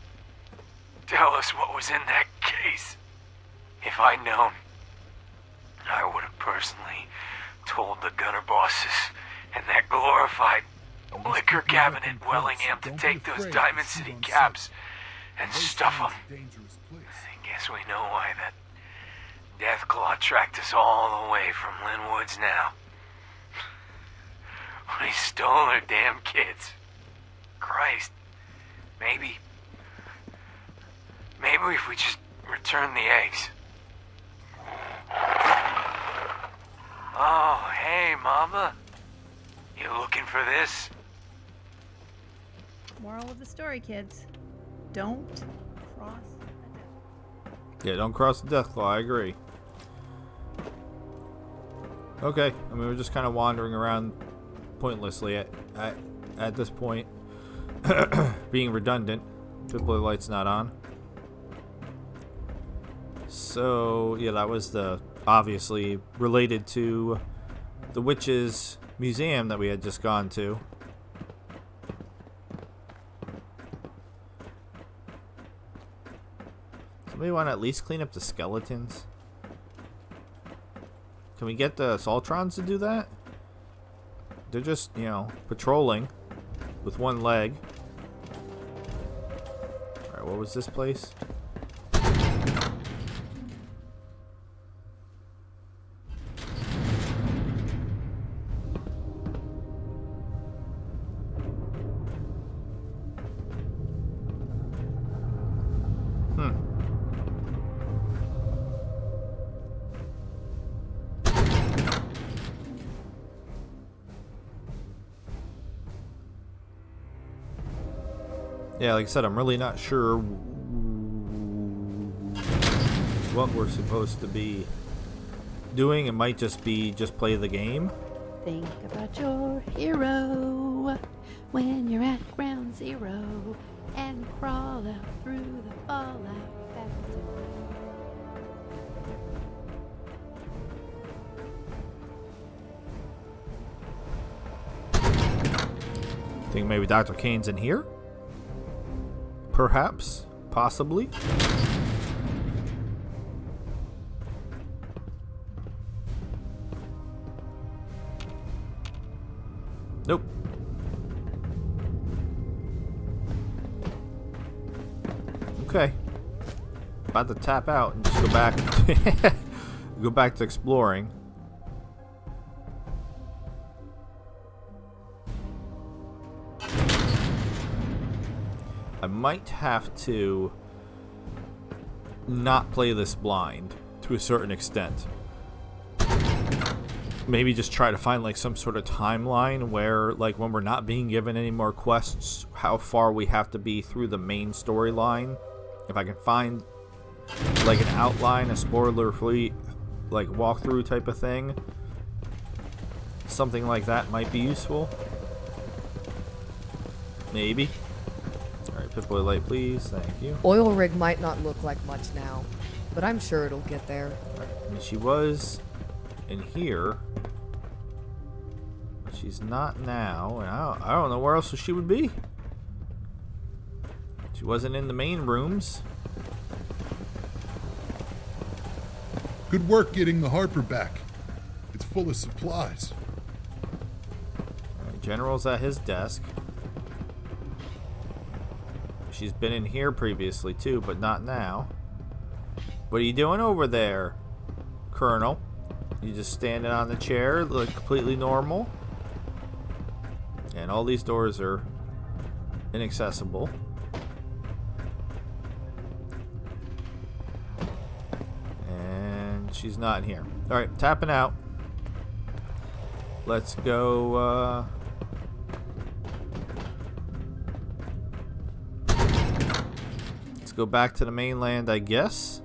tell us what was in that case. If I'd known, I would have personally told the gunner bosses and that glorified liquor cabinet Wellingham to take those Diamond City caps and stuff them. I guess we know why that Deathclaw tracked us all the way from Linwoods now. We stole their damn kids. Christ. Maybe if we just return the eggs. Oh, hey, Mama. You looking for this? Moral of the story, kids. Don't cross. Yeah, don't cross the Deathclaw, I agree. Okay, I mean, we're just kind of wandering around pointlessly at this point. Being redundant. Pip-Boy light's not on. So, yeah, that was the obviously related to the witches' museum that we had just gone to. Somebody want to at least clean up the skeletons? Can we get the Saltrons to do that? They're just, you know, patrolling with one leg. Alright, what was this place? Yeah, like I said, I'm really not sure what we're supposed to be doing. It might just be play the game. Think about your hero when you're at ground zero and crawl out through the fallout baptism. Think maybe Dr. Kane's in here? Perhaps. Possibly. Nope. Okay. About to tap out and just go back. Go back to exploring. I might have to not play this blind to a certain extent. Maybe just try to find like some sort of timeline where, like, when we're not being given any more quests, how far we have to be through the main storyline. If I can find like an outline, a spoiler-free like walkthrough type of thing, something like that might be useful. Maybe. Alright, Pip-Boy light, please. Thank you. Oil rig might not look like much now, but I'm sure it'll get there. I mean, she was in here. But she's not now. And I don't know where else she would be. She wasn't in the main rooms. Good work getting the Harper back. It's full of supplies. Alright, General's at his desk. She's been in here previously too, but not now. What are you doing over there, Colonel? You just standing on the chair, look completely normal. And all these doors are inaccessible. And she's not in here. Alright, tapping out. Let's go, go back to the mainland, I guess.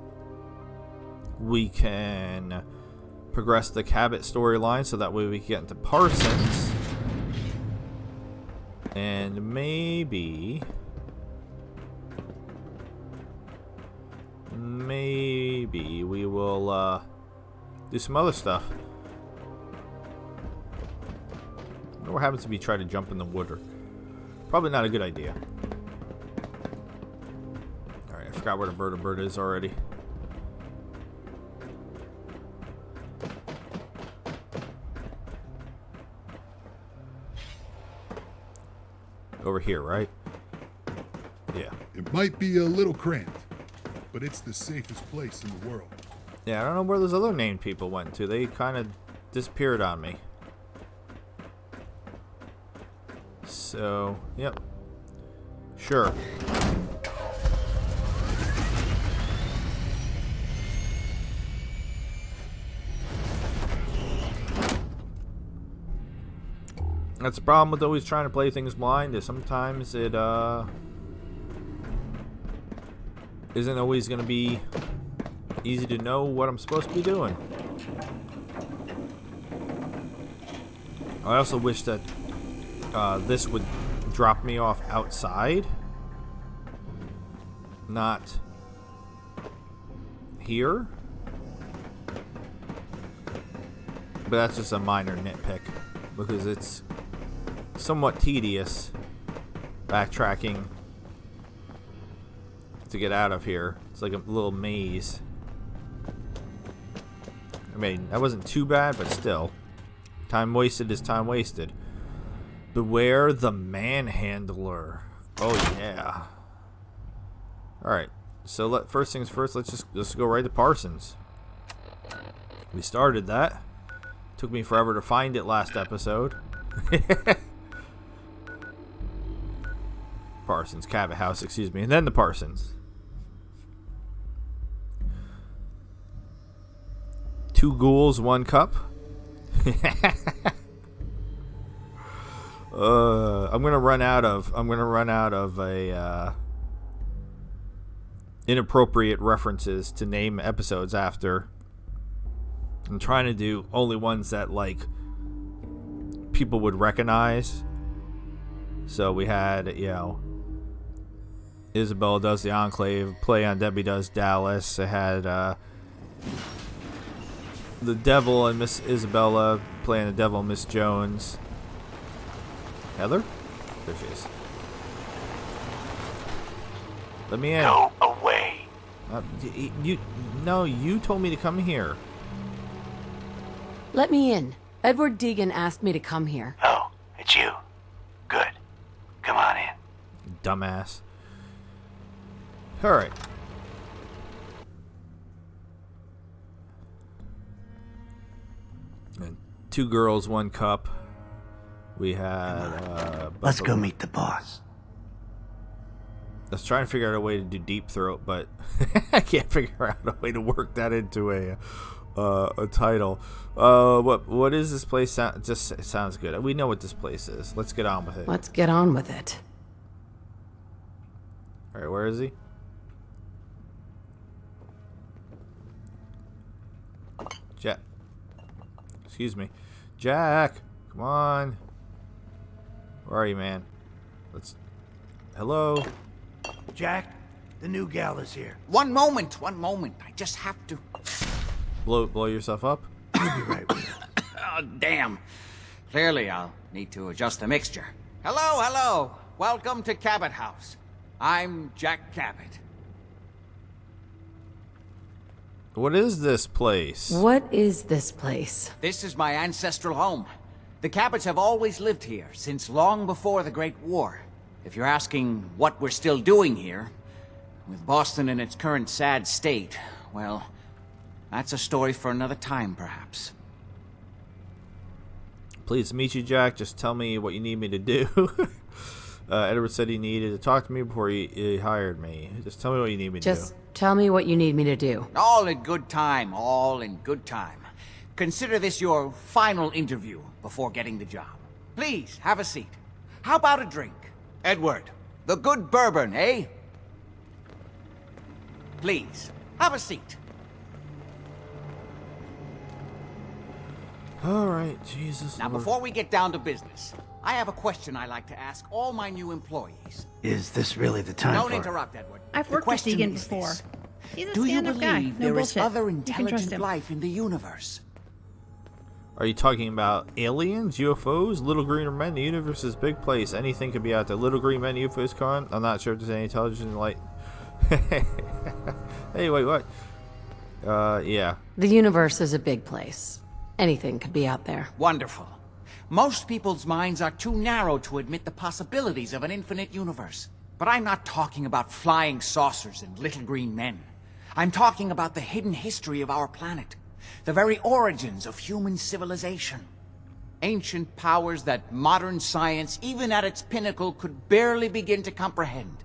We can progress the Cabot storyline so that way we can get into Parsons. And maybe we will do some other stuff. I wonder what happens if you try to jump in the water. Probably not a good idea. I forgot where the vertebrate is already. Over here, right? Yeah. It might be a little cramped, but it's the safest place in the world. Yeah, I don't know where those other named people went to. They kind of disappeared on me. So, yep. Sure. That's the problem with always trying to play things blind, is sometimes it isn't always going to be easy to know what I'm supposed to be doing. I also wish that this would drop me off outside, not here. But that's just a minor nitpick, because it's somewhat tedious backtracking to get out of here. It's like a little maze. I mean, that wasn't too bad, but still. Time wasted is time wasted. Beware the manhandler. Oh, yeah. Alright, so first things first, let's just go right to Parsons. We started that. Took me forever to find it last episode. Parsons, Cabot House, excuse me. And then the Parsons. 2 ghouls, 1 cup. I'm gonna run out of a inappropriate references to name episodes after. I'm trying to do only ones that like people would recognize. So we had, you know, Isabella does the Enclave, Play on Debbie does Dallas. I had the Devil and Miss Isabella playing the Devil and Miss Jones. Heather? There she is. Let me in. Go away. You told me to come here. Let me in. Edward Deegan asked me to come here. Oh, it's you. Good. Come on in. Dumbass. Alright. And 2 girls, 1 cup. We had... Let's go meet the boss. I was trying to figure out a way to do Deep Throat, but I can't figure out a way to work that into a title. What is this place? It sounds good. We know what this place is. Let's get on with it. Let's get on with it. All right, where is he? Jack. Excuse me, Jack. Come on. Where are you, man? Hello. Jack, the new gal is here. One moment. I just have to... Blow yourself up? You'll be right with you. Oh, damn. Clearly, I'll need to adjust the mixture. Hello. Welcome to Cabot House. I'm Jack Cabot. What is this place? What is this place? This is my ancestral home. The Cabots have always lived here, since long before the Great War. If you're asking what we're still doing here, with Boston in its current sad state, well, that's a story for another time, perhaps. Pleased to meet you, Jack. Just tell me what you need me to do. Edward said he needed to talk to me before he hired me. Just tell me what you need me to do. Just tell me what you need me to do. All in good time. Consider this your final interview before getting the job. Please, have a seat. How about a drink? Edward, the good bourbon, eh? Please, have a seat. All right, Jesus. Now, before we get down to business, I have a question I like to ask all my new employees. Is this really the time Don't for interrupt, Edward. I've worked with Deegan before. He's a stand-up guy. No there is bullshit. other You can trust intelligent him. life in the universe? Are you talking about aliens, UFOs, little green men? The universe is a big place. Anything could be out there. Little green men, UFOs, con. I'm not sure if there's any intelligent light. Hey, wait, what? Yeah. The universe is a big place. Anything could be out there. Wonderful. Most people's minds are too narrow to admit the possibilities of an infinite universe. But I'm not talking about flying saucers and little green men. I'm talking about the hidden history of our planet. The very origins of human civilization. Ancient powers that modern science, even at its pinnacle, could barely begin to comprehend.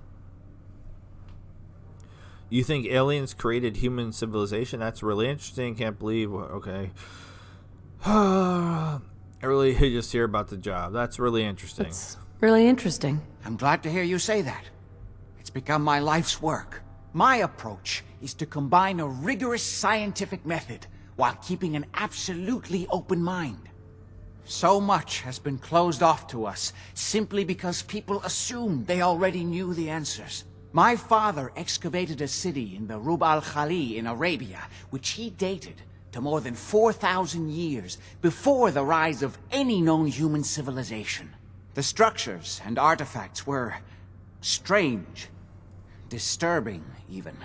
You think aliens created human civilization? That's really interesting. Can't believe. Okay. I really just hear about the job. That's really interesting. It's really interesting. I'm glad to hear you say that. It's become my life's work. My approach is to combine a rigorous scientific method while keeping an absolutely open mind. So much has been closed off to us simply because people assumed they already knew the answers. My father excavated a city in the Rub al-Khali in Arabia, which he dated to more than 4,000 years before the rise of any known human civilization. The structures and artifacts were strange, disturbing even.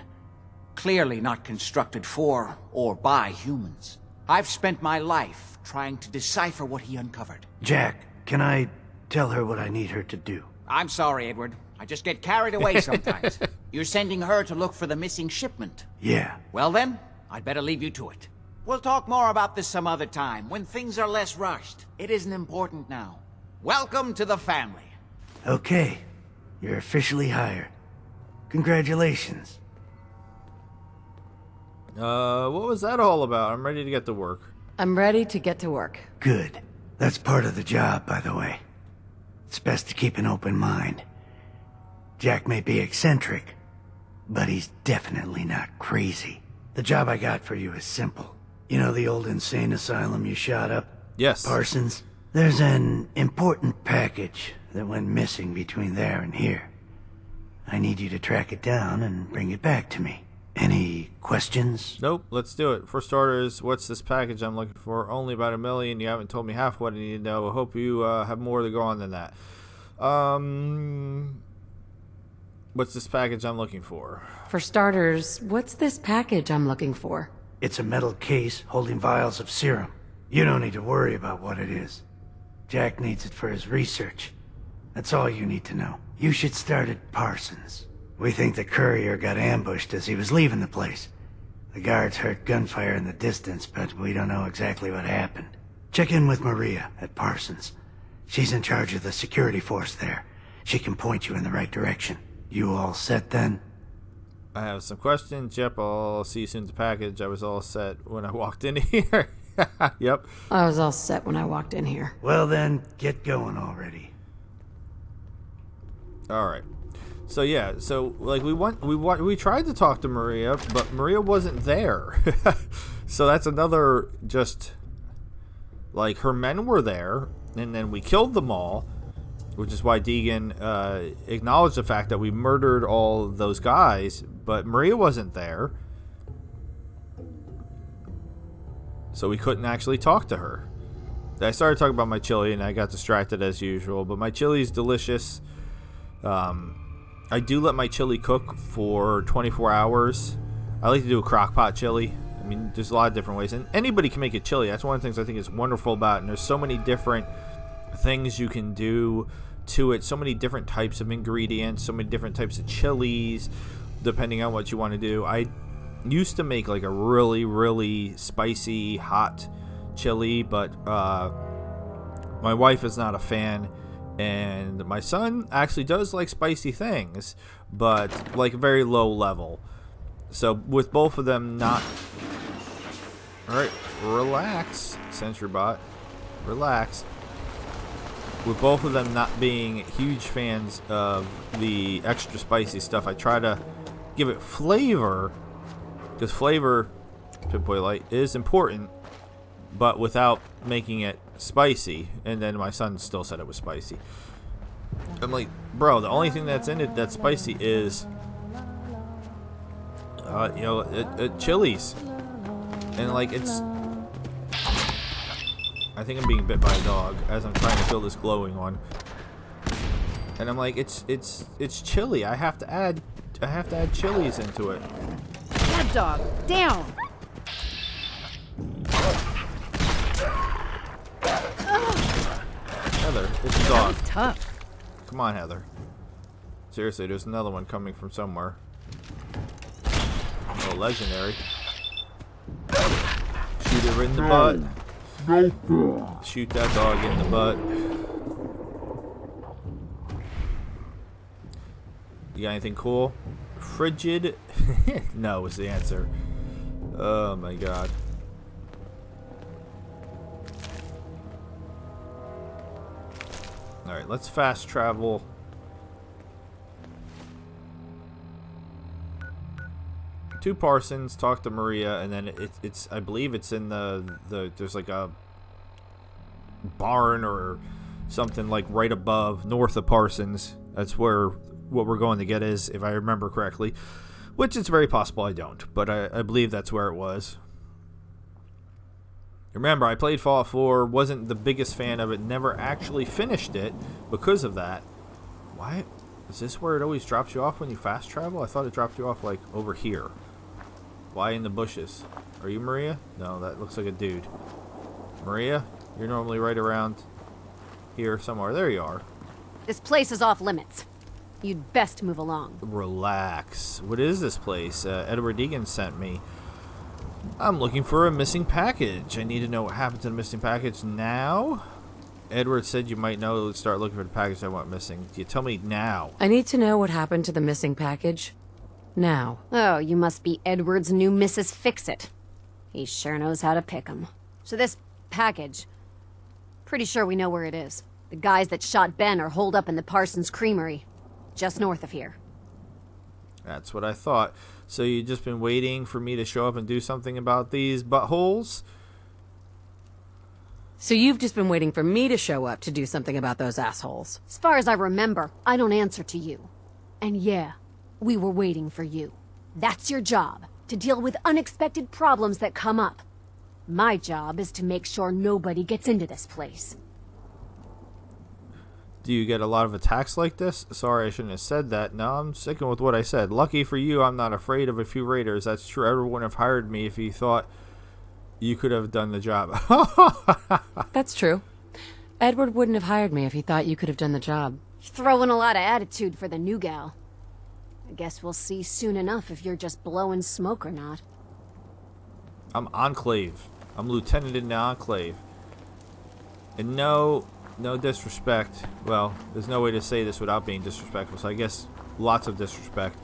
Clearly not constructed for or by humans. I've spent my life trying to decipher what he uncovered. Jack, can I tell her what I need her to do? I'm sorry, Edward. I just get carried away sometimes. You're sending her to look for the missing shipment. Yeah. Well then, I'd better leave you to it. We'll talk more about this some other time, when things are less rushed. It isn't important now. Welcome to the family. Okay. You're officially hired. Congratulations. What was that all about? I'm ready to get to work. I'm ready to get to work. Good. That's part of the job, by the way. It's best to keep an open mind. Jack may be eccentric, but he's definitely not crazy. The job I got for you is simple. You know the old insane asylum you shot up? Yes. Parsons? There's an important package that went missing between there and here. I need you to track it down and bring it back to me. Any questions? Nope, let's do it. For starters, what's this package I'm looking for? Only about $1 million. You haven't told me half what I need to know. I hope you have more to go on than that. What's this package I'm looking for? For starters, what's this package I'm looking for? It's a metal case holding vials of serum. You don't need to worry about what it is. Jack needs it for his research. That's all you need to know. You should start at Parsons. We think the courier got ambushed as he was leaving the place. The guards heard gunfire in the distance, but we don't know exactly what happened. Check in with Maria at Parsons. She's in charge of the security force there. She can point you in the right direction. You all set then? I have some questions. Yep, I'll see you soon at the package. I was all set when I walked in here. Yep. I was all set when I walked in here. Well then, get going already. All right. So yeah, so like we tried to talk to Maria, but Maria wasn't there. So that's another just like her men were there, and then we killed them all, which is why Deegan acknowledged the fact that we murdered all those guys, but Maria wasn't there. So we couldn't actually talk to her. I started talking about my chili and I got distracted as usual, but my chili is delicious. I do let my chili cook for 24 hours. I like to do a crock pot chili. I mean, there's a lot of different ways, and anybody can make a chili. That's one of the things I think is wonderful about it, and there's so many different things you can do to it, so many different types of ingredients, so many different types of chilies, depending on what you want to do. I used to make like a really, really spicy, hot chili, but my wife is not a fan, and my son actually does like spicy things, but like very low level. So with both of them not... Alright, relax, SentryBot. Relax. With both of them not being huge fans of the extra spicy stuff, I try to give it flavor, because flavor, Pip-Boy Light, is important, but without making it spicy. And then my son still said it was spicy. I'm like, bro, the only thing that's in it that's spicy is chilies. And like, it's... I think I'm being bit by a dog as I'm trying to fill this glowing one. And I'm like, it's chili. I have to add chilies into it. That dog, down! Heather, it's a dog. That was tough. Come on, Heather. Seriously, there's another one coming from somewhere. Oh, legendary. Shoot her in the butt. Shoot that dog in the butt. You got anything cool? Frigid? No is the answer. Oh my god. Alright, let's fast travel. To Parsons, talk to Maria, and then it's I believe it's in the there's like a barn or something like right above, north of Parsons. That's where what we're going to get is, if I remember correctly, which it's very possible I don't, but I believe that's where it was. Remember, I played Fallout 4, wasn't the biggest fan of it, never actually finished it because of that. Why? Is this where it always drops you off when you fast travel? I thought it dropped you off, like, over here. Why in the bushes? Are you Maria? No, that looks like a dude. Maria? You're normally right around here somewhere. There you are. This place is off limits. You'd best move along. Relax. What is this place? Edward Deegan sent me. I'm looking for a missing package. I need to know what happened to the missing package now. Edward said you might know. Let's start looking for the package I want missing. You tell me now. I need to know what happened to the missing package. Now. Oh, you must be Edward's new Mrs. Fix-It. He sure knows how to pick 'em. So this package, pretty sure we know where it is. The guys that shot Ben are holed up in the Parsons Creamery, just north of here. That's what I thought. So you just been waiting for me to show up and do something about these buttholes? So you've just been waiting for me to show up to do something about those assholes. As far as I remember, I don't answer to you. And yeah, we were waiting for you. That's your job, to deal with unexpected problems that come up. My job is to make sure nobody gets into this place. Do you get a lot of attacks like this? Sorry, I shouldn't have said that. No, I'm sticking with what I said. Lucky for you, I'm not afraid of a few raiders. That's true. Everyone would have hired me if you thought you could have done the job. That's true. Edward wouldn't have hired me if he thought you could have done the job. You're throwing a lot of attitude for the new gal. I guess we'll see soon enough if you're just blowing smoke or not. I'm Enclave. I'm lieutenant in the Enclave. And no disrespect. Well, there's no way to say this without being disrespectful, so I guess lots of disrespect.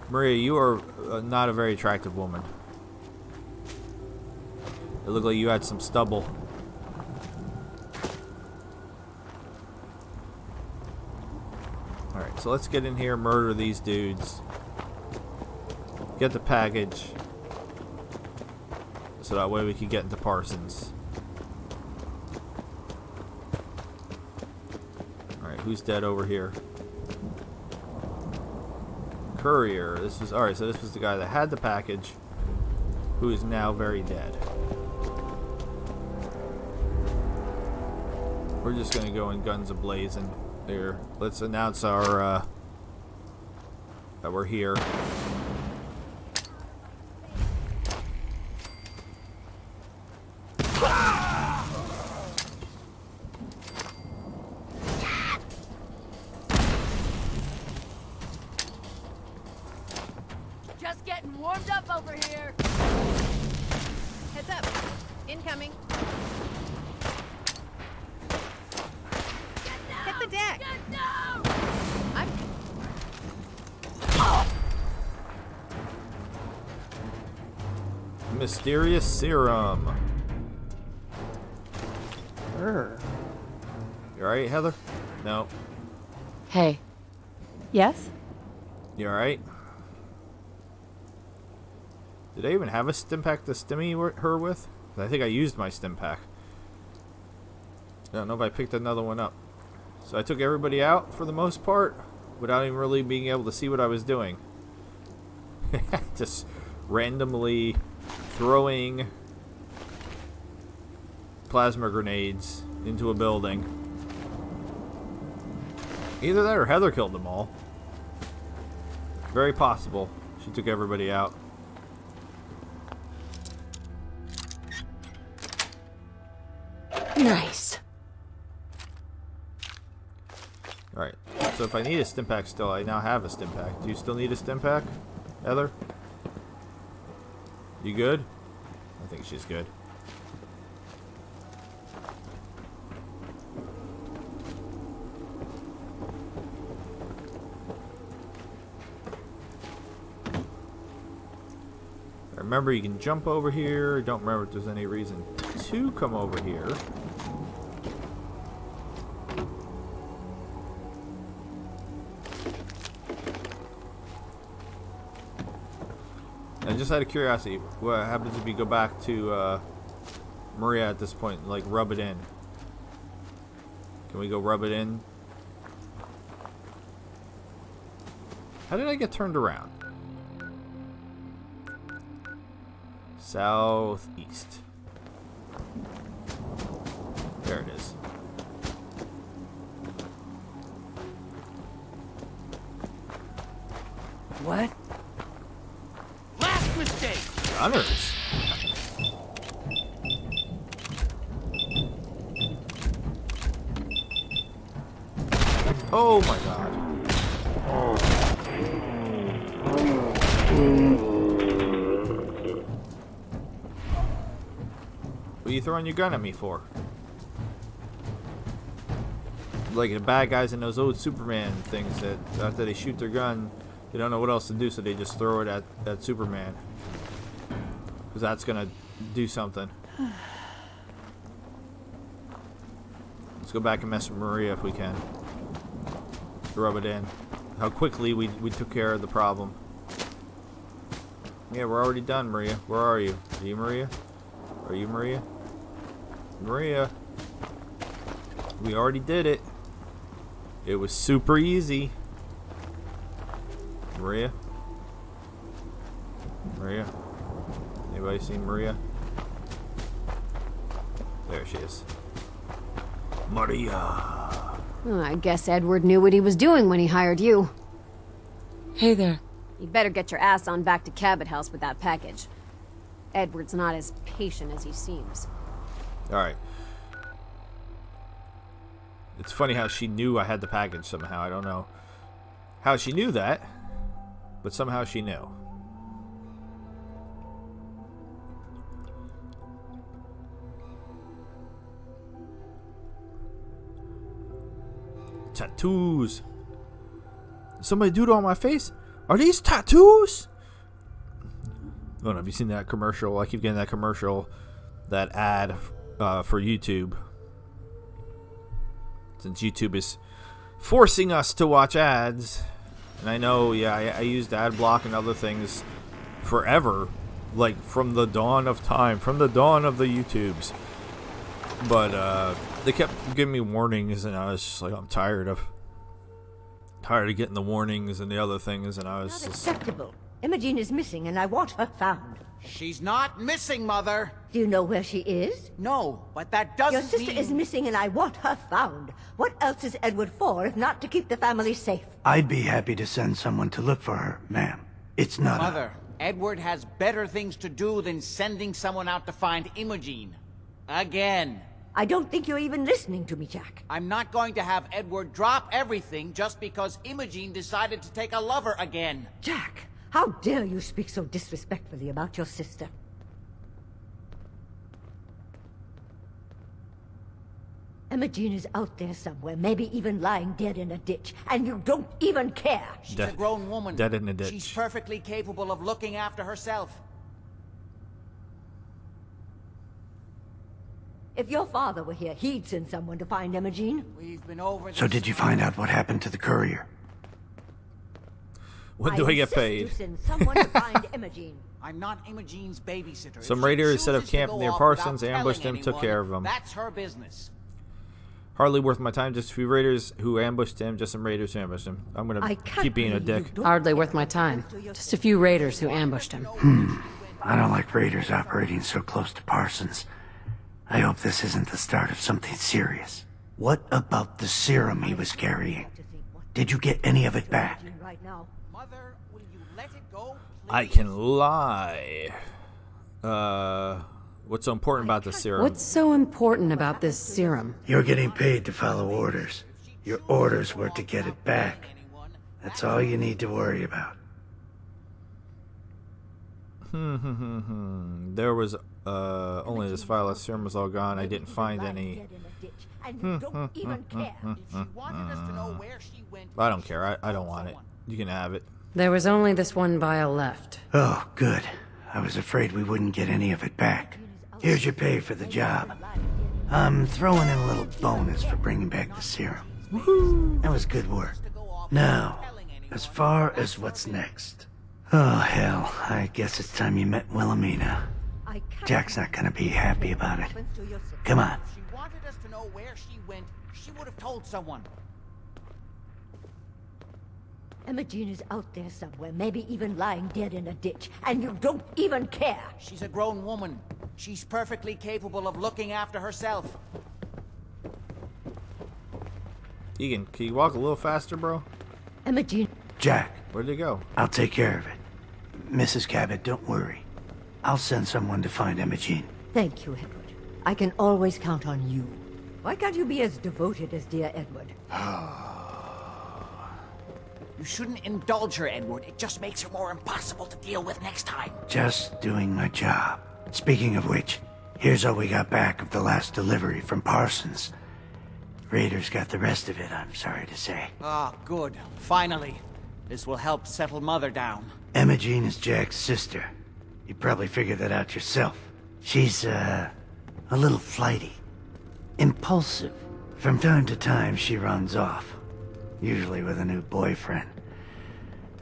Maria, you are not a very attractive woman. It looked like you had some stubble. Alright, so let's get in here, murder these dudes. Get the package. So that way we can get into Parsons. Alright, who's dead over here? Courier. This was alright, so this was the guy that had the package, who is now very dead. We're just gonna go in guns a-blazing here. Let's announce our that we're here. Just getting warmed up over here. Heads up. Incoming. Hit the deck. I'm... Mysterious serum. You alright, Heather? No. Hey. Yes? You alright? Did I even have a stim pack to stimmy her with? I think I used my stim pack. I don't know if I picked another one up. So I took everybody out for the most part without even really being able to see what I was doing. Just randomly throwing plasma grenades into a building. Either that or Heather killed them all. Very possible. She took everybody out. Nice. Alright, so if I need a stim pack still, I now have a stim pack. Do you still need a stim pack, Heather? You good? I think she's good. Remember, you can jump over here. Don't remember if there's any reason to come over here. And just out of curiosity, what happens if you go back to Maria at this point, like rub it in? Can we go rub it in? How did I get turned around? Southeast. There it is. What? Last mistake! Gunners. Oh my god. What are you throwing your gun at me for? Like the bad guys in those old Superman things that after they shoot their gun, they don't know what else to do, so they just throw it at Superman. Because that's gonna do something. Let's go back and mess with Maria if we can. Rub it in. How quickly we took care of the problem. Yeah, we're already done, Maria. Where are you? Are you Maria? Are you Maria? Maria. We already did it. It was super easy. Maria? Maria? Anybody seen Maria? There she is. Maria. Well, I guess Edward knew what he was doing when he hired you. Hey there. You better get your ass on back to Cabot House with that package. Edward's not as patient as he seems. Alright. It's funny how she knew I had the package somehow. I don't know how she knew that, but somehow she knew. Tattoos. Somebody doodle on my face? Are these tattoos? I don't know. Have you seen that commercial? I keep getting that commercial, that ad for YouTube. Since YouTube is forcing us to watch ads. And I know, yeah, I used ad block and other things forever. Like from the dawn of time. From the dawn of the YouTubes. But they kept giving me warnings, and I was just like, I'm tired of getting the warnings and the other things, and I was Not just... acceptable. Imogene is missing, and I want her found. She's not missing, Mother. Do you know where she is? No, but that doesn't Your sister mean... is missing, and I want her found. What else is Edward for, if not to keep the family safe? I'd be happy to send someone to look for her, ma'am. It's not Mother, Edward has better things to do than sending someone out to find Imogene. Again. I don't think you're even listening to me, Jack. I'm not going to have Edward drop everything just because Imogene decided to take a lover again. Jack, how dare you speak so disrespectfully about your sister? Imogene is out there somewhere, maybe even lying dead in a ditch, and you don't even care. She's a grown woman. Dead in a ditch. She's perfectly capable of looking after herself. If your father were here, he'd send someone to find Imogene. We've been over So did you find out what happened to the courier? When do I get paid? You send someone to find Imogene. I'm not Imogene's babysitter. Some If she raiders set up chooses to camp go near off Parsons, without ambushed him, telling took care of anyone, him. That's her business. Hardly worth my time. Just a few raiders who ambushed him. Just some raiders who ambushed him. I'm gonna keep being a dick. Hardly worth my time. Just a few raiders who ambushed him. I don't like raiders operating so close to Parsons. I hope this isn't the start of something serious. What about the serum he was carrying? Did you get any of it back? Mother, will you let it go? I can lie. What's so important about the serum? What's so important about this serum? You're getting paid to follow orders. Your orders were to get it back. That's all you need to worry about. There was only this file. The serum was all gone. I didn't find any. I don't care. I don't want it. You can have it. There was only this one vial left. Oh, good. I was afraid we wouldn't get any of it back. Here's your pay for the job. I'm throwing in a little bonus for bringing back the serum. That was good work. Now, as far as what's next. Oh, hell. I guess it's time you met Wilhelmina. Jack's not gonna be happy about it. Come on. If she wanted us to know where she went, she would have told someone. Imogene is out there somewhere, maybe even lying dead in a ditch, and you don't even care. She's a grown woman. She's perfectly capable of looking after herself. Egan, can you walk a little faster, bro? Imogen. Jack. Where'd he go? I'll take care of it. Mrs. Cabot, don't worry. I'll send someone to find Imogen. Thank you, Edward. I can always count on you. Why can't you be as devoted as dear Edward? You shouldn't indulge her, Edward. It just makes her more impossible to deal with next time. Just doing my job. Speaking of which, here's all we got back of the last delivery from Parsons. Raiders got the rest of it, I'm sorry to say. Ah, good. Finally. This will help settle Mother down. Imogen is Jack's sister. You probably figured that out yourself. She's, a little flighty. Impulsive. From time to time, she runs off. Usually with a new boyfriend.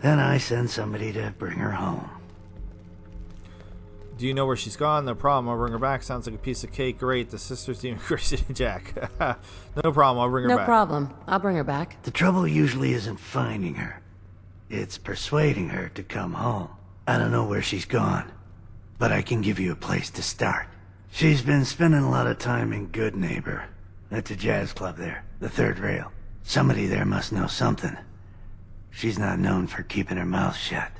Then I send somebody to bring her home. Do you know where she's gone? No problem. I'll bring her back. Sounds like a piece of cake. Great. The sister's even crazy than Jack. No problem. I'll bring her back. No problem. I'll bring her back. The trouble usually isn't finding her. It's persuading her to come home. I don't know where she's gone, but I can give you a place to start. She's been spending a lot of time in Good Neighbor. That's a jazz club there, the third rail. Somebody there must know something. She's not known for keeping her mouth shut.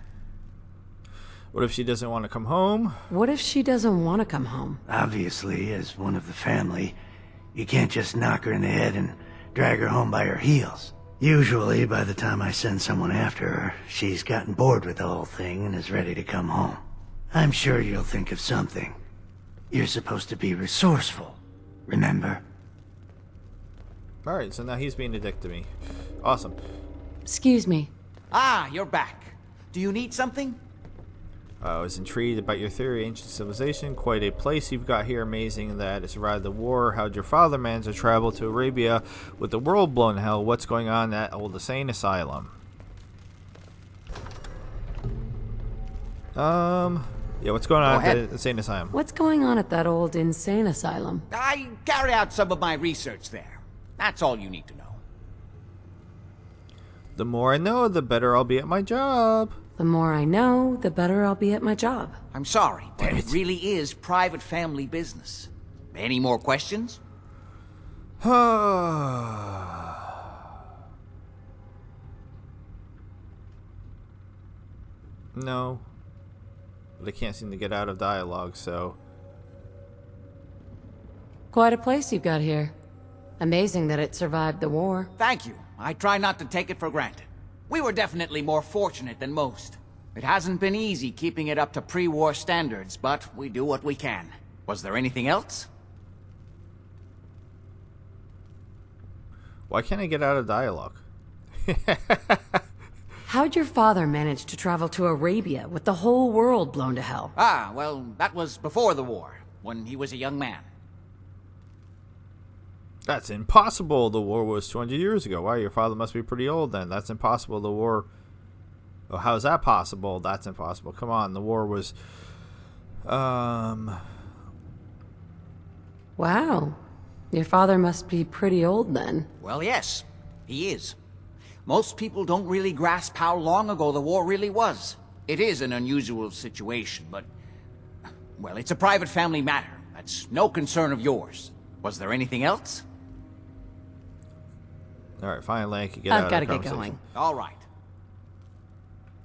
What if she doesn't want to come home? What if she doesn't want to come home? Obviously, as one of the family, you can't just knock her in the head and drag her home by her heels. Usually, by the time I send someone after her, she's gotten bored with the whole thing and is ready to come home. I'm sure you'll think of something. You're supposed to be resourceful, remember? Alright, so now he's being a dick to me. Awesome. Excuse me. Ah, you're back. Do you need something? I was intrigued about your theory, ancient civilization. Quite a place you've got here. Amazing that it survived the war. How'd your father manage to travel to Arabia with the world blown to hell? What's going on at old insane asylum? Yeah, what's going on at the insane asylum? What's going on at that old insane asylum? I carry out some of my research there. That's all you need to know. The more I know, the better I'll be at my job. The more I know, the better I'll be at my job. I'm sorry, but it really is private family business. Any more questions? No. But I can't seem to get out of dialogue, so... Quite a place you've got here. Amazing that it survived the war. Thank you. I try not to take it for granted. We were definitely more fortunate than most. It hasn't been easy keeping it up to pre-war standards, but we do what we can. Was there anything else? Why can't I get out of dialogue? How'd your father manage to travel to Arabia with the whole world blown to hell? Ah, well, that was before the war, when he was a young man. That's impossible. The war was 200 years ago. Wow, your father must be pretty old then. That's impossible. The war... Oh, how's that possible? That's impossible. Come on, the war was... Wow. Your father must be pretty old then. Well, yes, he is. Most people don't really grasp how long ago the war really was. It is an unusual situation, but... Well, it's a private family matter. That's no concern of yours. Was there anything else? Alright, finally I can get out of the conversation. I've got to get going. All right.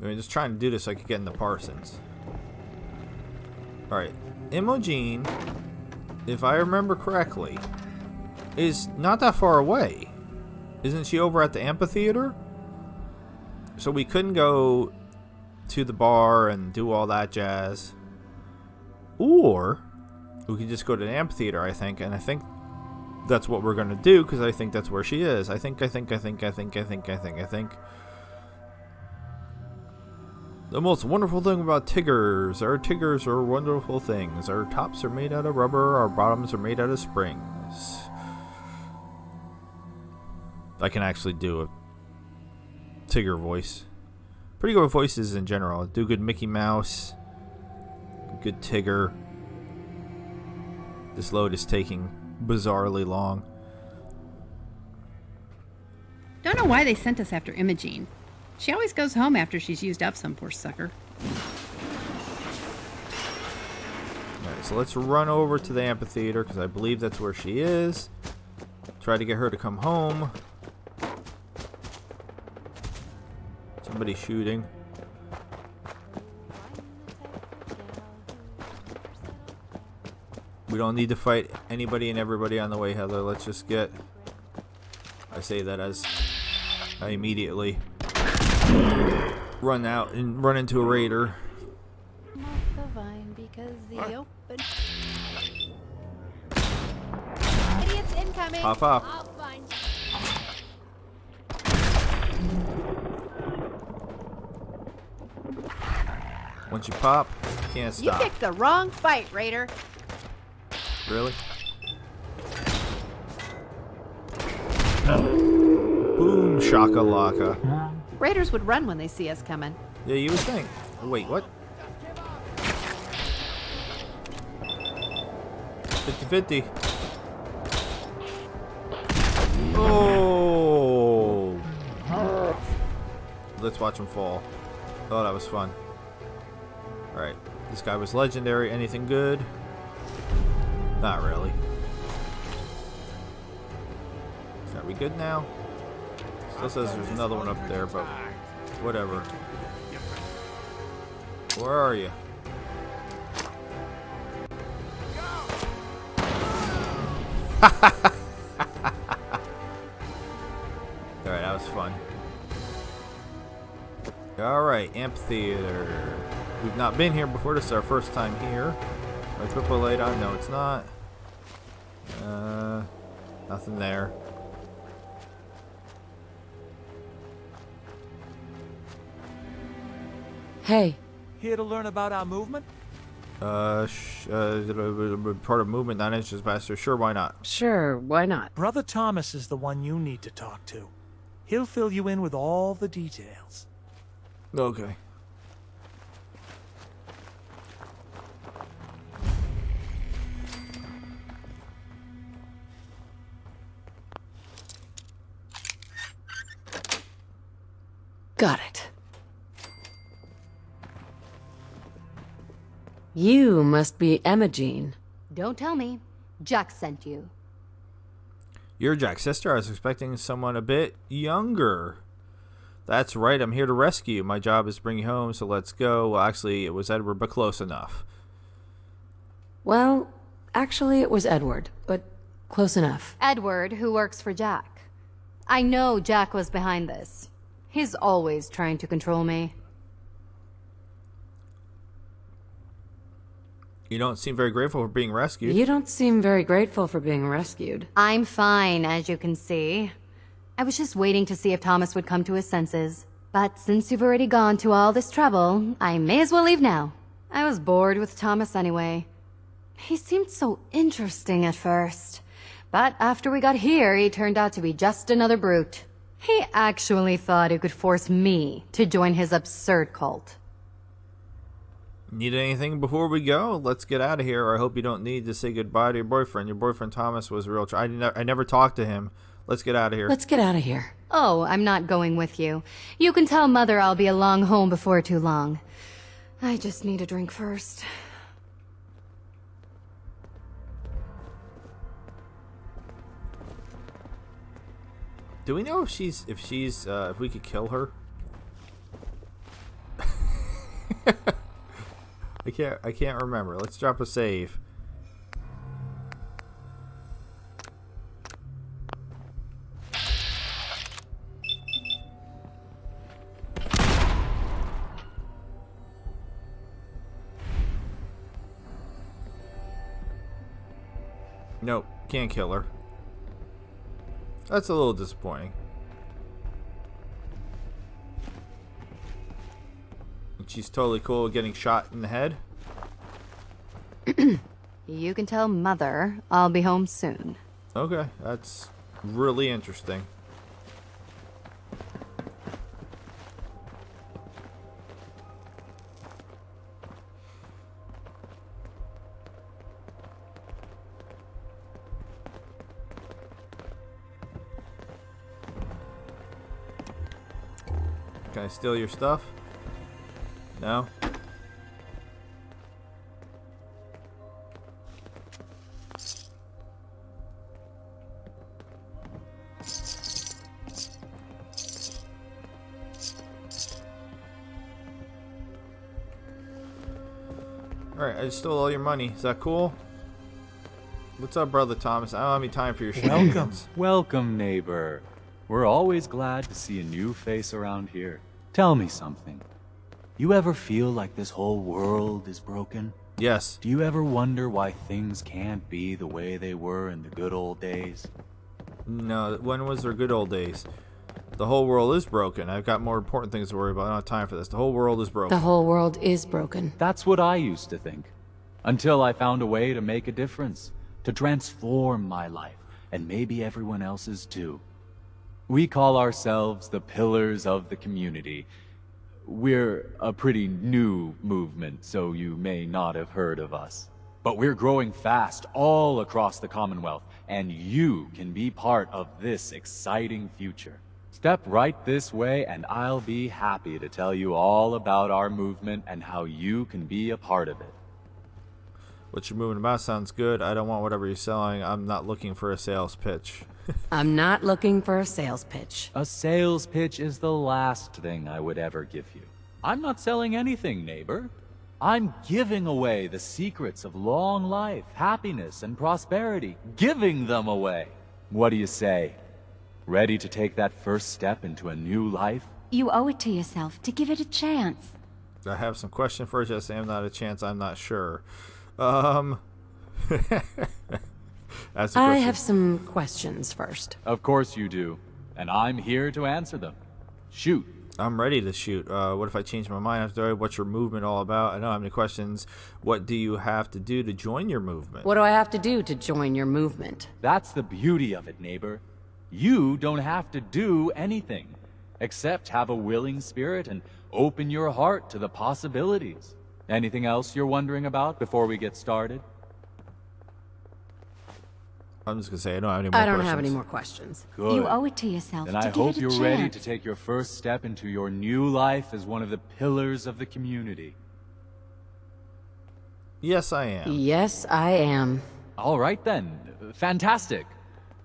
I mean, just trying to do this so I could get into Parsons. Alright, Imogen, if I remember correctly, is not that far away. Isn't she over at the amphitheater? So we couldn't go to the bar and do all that jazz. Or we could just go to the amphitheater, I think, and I think that's what we're gonna do because I think that's where she is. I think. The most wonderful thing about Tiggers. Our Tiggers are wonderful things. Our tops are made out of rubber. Our bottoms are made out of springs. I can actually do a Tigger voice. Pretty good voices in general. Do good Mickey Mouse. Good Tigger. This load is taking bizarrely long. Don't know why they sent us after Imogen. She always goes home after she's used up some poor sucker. Alright, so let's run over to the amphitheater because I believe that's where she is. Try to get her to come home. somebody shooting. We don't need to fight anybody and everybody on the way, Heather. Let's just get... I say that as I immediately run out and run into a raider. I'm off the vine because the open... Idiots incoming! Pop up. I'll find you. Once you pop, can't You stop. picked the wrong fight, Raider. Really? Boom shakalaka. Raiders would run when they see us coming. Yeah, you would think. Wait, what? 50-50. Oh! Let's watch him fall. Oh, that was fun. Alright. This guy was legendary. Anything good? Not really. Are we good now? Still says there's another one up there, but whatever. Where are you? Alright, that was fun. Alright, amphitheater. We've not been here before. This is our first time here. I put the light on. No, it's not. Nothing there. Hey. Here to learn about our movement? Part of movement, 9 inches faster. Sure, why not? Sure, why not? Brother Thomas is the one you need to talk to. He'll fill you in with all the details. Okay. Got it. You must be Emma-Jean. Don't tell me. Jack sent you. You're Jack's sister. I was expecting someone a bit younger. That's right. I'm here to rescue you. My job is to bring you home, so let's go. Well, actually, it was Edward, but close enough. Well, actually it was Edward, but close enough. Edward, who works for Jack. I know Jack was behind this. He's always trying to control me. You don't seem very grateful for being rescued. You don't seem very grateful for being rescued. I'm fine, as you can see. I was just waiting to see if Thomas would come to his senses. But since you've already gone to all this trouble, I may as well leave now. I was bored with Thomas anyway. He seemed so interesting at first. But after we got here, he turned out to be just another brute. He actually thought he could force me to join his absurd cult. Need anything before we go? Let's get out of here. I hope you don't need to say goodbye to your boyfriend. Your boyfriend Thomas was real. I never talked to him. Let's get out of here. Let's get out of here. Oh, I'm not going with you. You can tell Mother I'll be along home before too long. I just need a drink first. Do we know if we could kill her? I can't remember. Let's drop a save. Nope, can't kill her. That's a little disappointing. And she's totally cool with getting shot in the head. You can tell Mother I'll be home soon. Okay, that's really interesting. Can I steal your stuff? No? Alright, I just stole all your money. Is that cool? What's up, Brother Thomas? I don't have any time for your shenanigans. Welcome, neighbor. We're always glad to see a new face around here. Tell me something. You ever feel like this whole world is broken? Yes. Do you ever wonder why things can't be the way they were in the good old days? No, when was their good old days? The whole world is broken. I've got more important things to worry about. I don't have time for this. The whole world is broken. The whole world is broken. That's what I used to think. Until I found a way to make a difference. To transform my life. And maybe everyone else's too. We call ourselves the Pillars of the Community. We're a pretty new movement, so you may not have heard of us. But we're growing fast all across the Commonwealth, and you can be part of this exciting future. Step right this way, and I'll be happy to tell you all about our movement and how you can be a part of it. What you're moving about sounds good. I don't want whatever you're selling. I'm not looking for a sales pitch. I'm not looking for a sales pitch. A sales pitch is the last thing I would ever give you. I'm not selling anything, neighbor. I'm giving away the secrets of long life, happiness, and prosperity. Giving them away. What do you say? Ready to take that first step into a new life? You owe it to yourself to give it a chance. I have some question first. Yes, I'm not a chance. I'm not sure. That's I have some questions first. Of course you do. And I'm here to answer them. Shoot. I'm ready to shoot. What if I change my mind after? What's your movement all about? I don't have any questions. What do you have to do to join your movement? What do I have to do to join your movement? That's the beauty of it, neighbor. You don't have to do anything, except have a willing spirit and open your heart to the possibilities. Anything else you're wondering about before we get started? I'm just gonna say I don't have any more questions. I don't have any more questions. Good. You owe it to yourself Then to I give hope it a you're chance. ready to take your first step into your new life as one of the pillars of the community. Yes, I am. Yes, I am. All right then. Fantastic.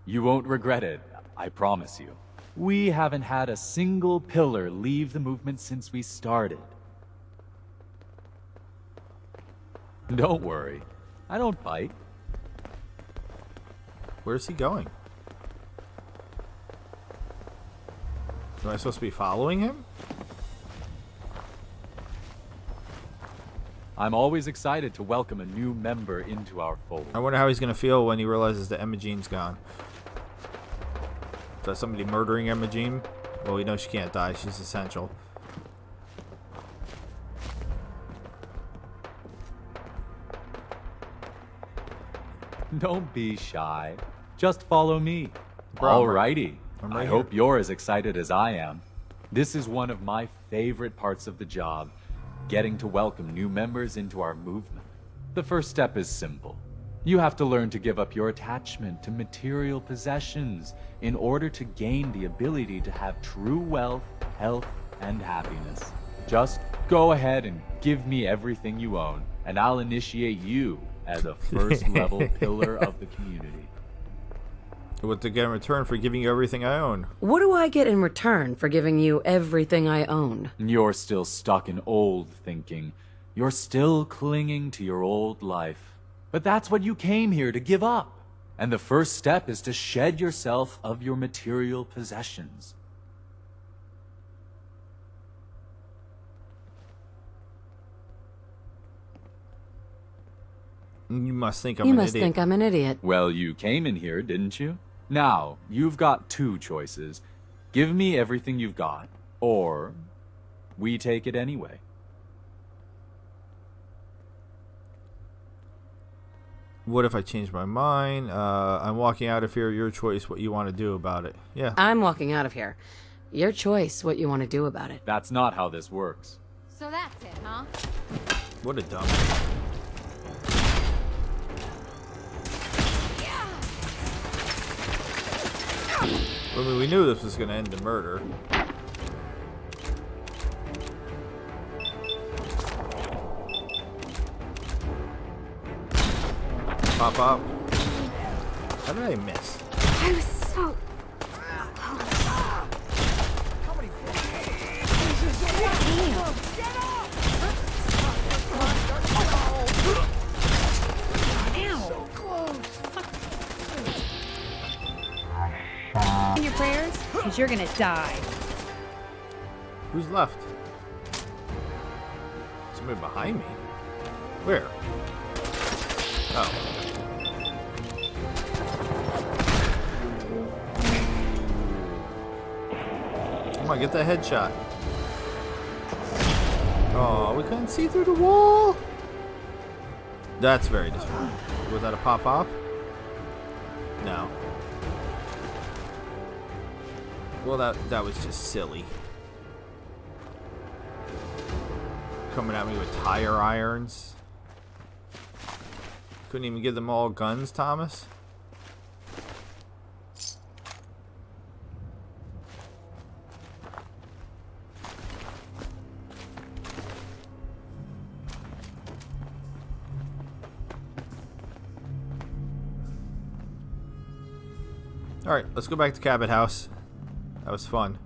You won't regret it, I promise you. We haven't had a single pillar leave the movement since we started. Don't worry. I don't bite. Where's he going? Am I supposed to be following him? I'm always excited to welcome a new member into our fold. I wonder how he's going to feel when he realizes that Imogene's gone. Is that somebody murdering Imogene? Well, we know she can't die. She's essential. Don't be shy. Just follow me. Bro, Alrighty. I'm right I here. hope you're as excited as I am. This is one of my favorite parts of the job, getting to welcome new members into our movement. The first step is simple. You have to learn to give up your attachment to material possessions in order to gain the ability to have true wealth, health, and happiness. Just go ahead and give me everything you own, and I'll initiate you as a first-level pillar of the community. What to get in return for giving you everything I own? What do I get in return for giving you everything I own? You're still stuck in old thinking. You're still clinging to your old life. But that's what you came here to give up. And the first step is to shed yourself of your material possessions. You must think I'm You an must idiot. think I'm an idiot. Well, you came in here, didn't you? Now, you've got two choices. Give me everything you've got, or we take it anyway. What if I change my mind? I'm walking out of here. Your choice. What you want to do about it? Yeah. I'm walking out of here. Your choice what you want to do about it. That's not how this works. So that's it, huh? What a dumb. I mean, we knew this was going to end in murder. Pop, pop. How did I miss? I was so... because you're gonna die. Who's left? Somebody behind me? Where? Oh. Come on, get that headshot. Oh, we couldn't see through the wall. That's very disappointing. Was that a pop-up? No. Well, that was just silly. Coming at me with tire irons. Couldn't even give them all guns, Thomas. Alright, let's go back to Cabot House. That was fun.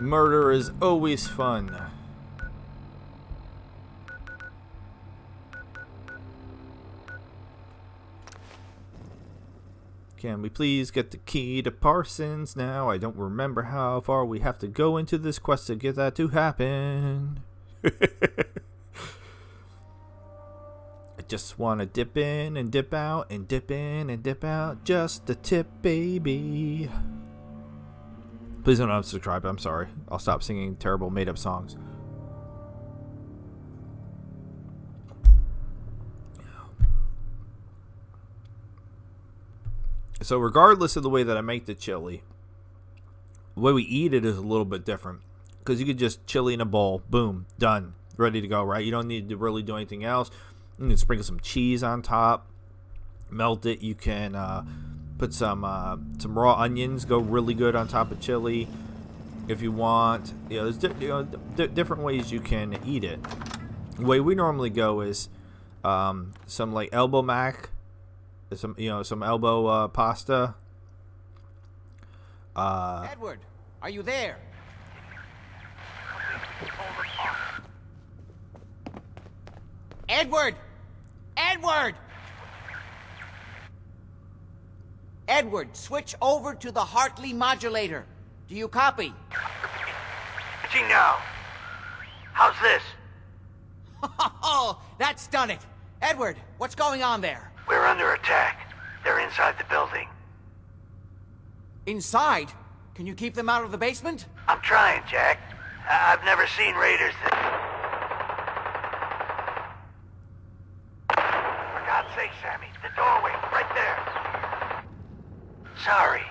Murder is always fun. Can we please get the key to Parsons now? I don't remember how far we have to go into this quest to get that to happen. I just want to dip in and dip out and dip in and dip out. Just a tip, baby. Please don't unsubscribe. I'm sorry. I'll stop singing terrible made-up songs. So regardless of the way that I make the chili, the way we eat it is a little bit different. Because you could just chili in a bowl. Boom. Done. Ready to go, right? You don't need to really do anything else. You can sprinkle some cheese on top. Melt it. You can put some raw onions. Go really good on top of chili. If you want. There's different ways you can eat it. The way we normally go is some like elbow mac. Some elbow pasta. Edward, are you there? Edward! Edward! Edward, switch over to the Hartley modulator. Do you copy? Gee, now. How's this? Oh, that's done it. Edward, what's going on there? We're under attack. They're inside the building. Inside? Can you keep them out of the basement? I'm trying, Jack. I've never seen raiders that... For God's sake, Sammy, the doorway, right there. Sorry.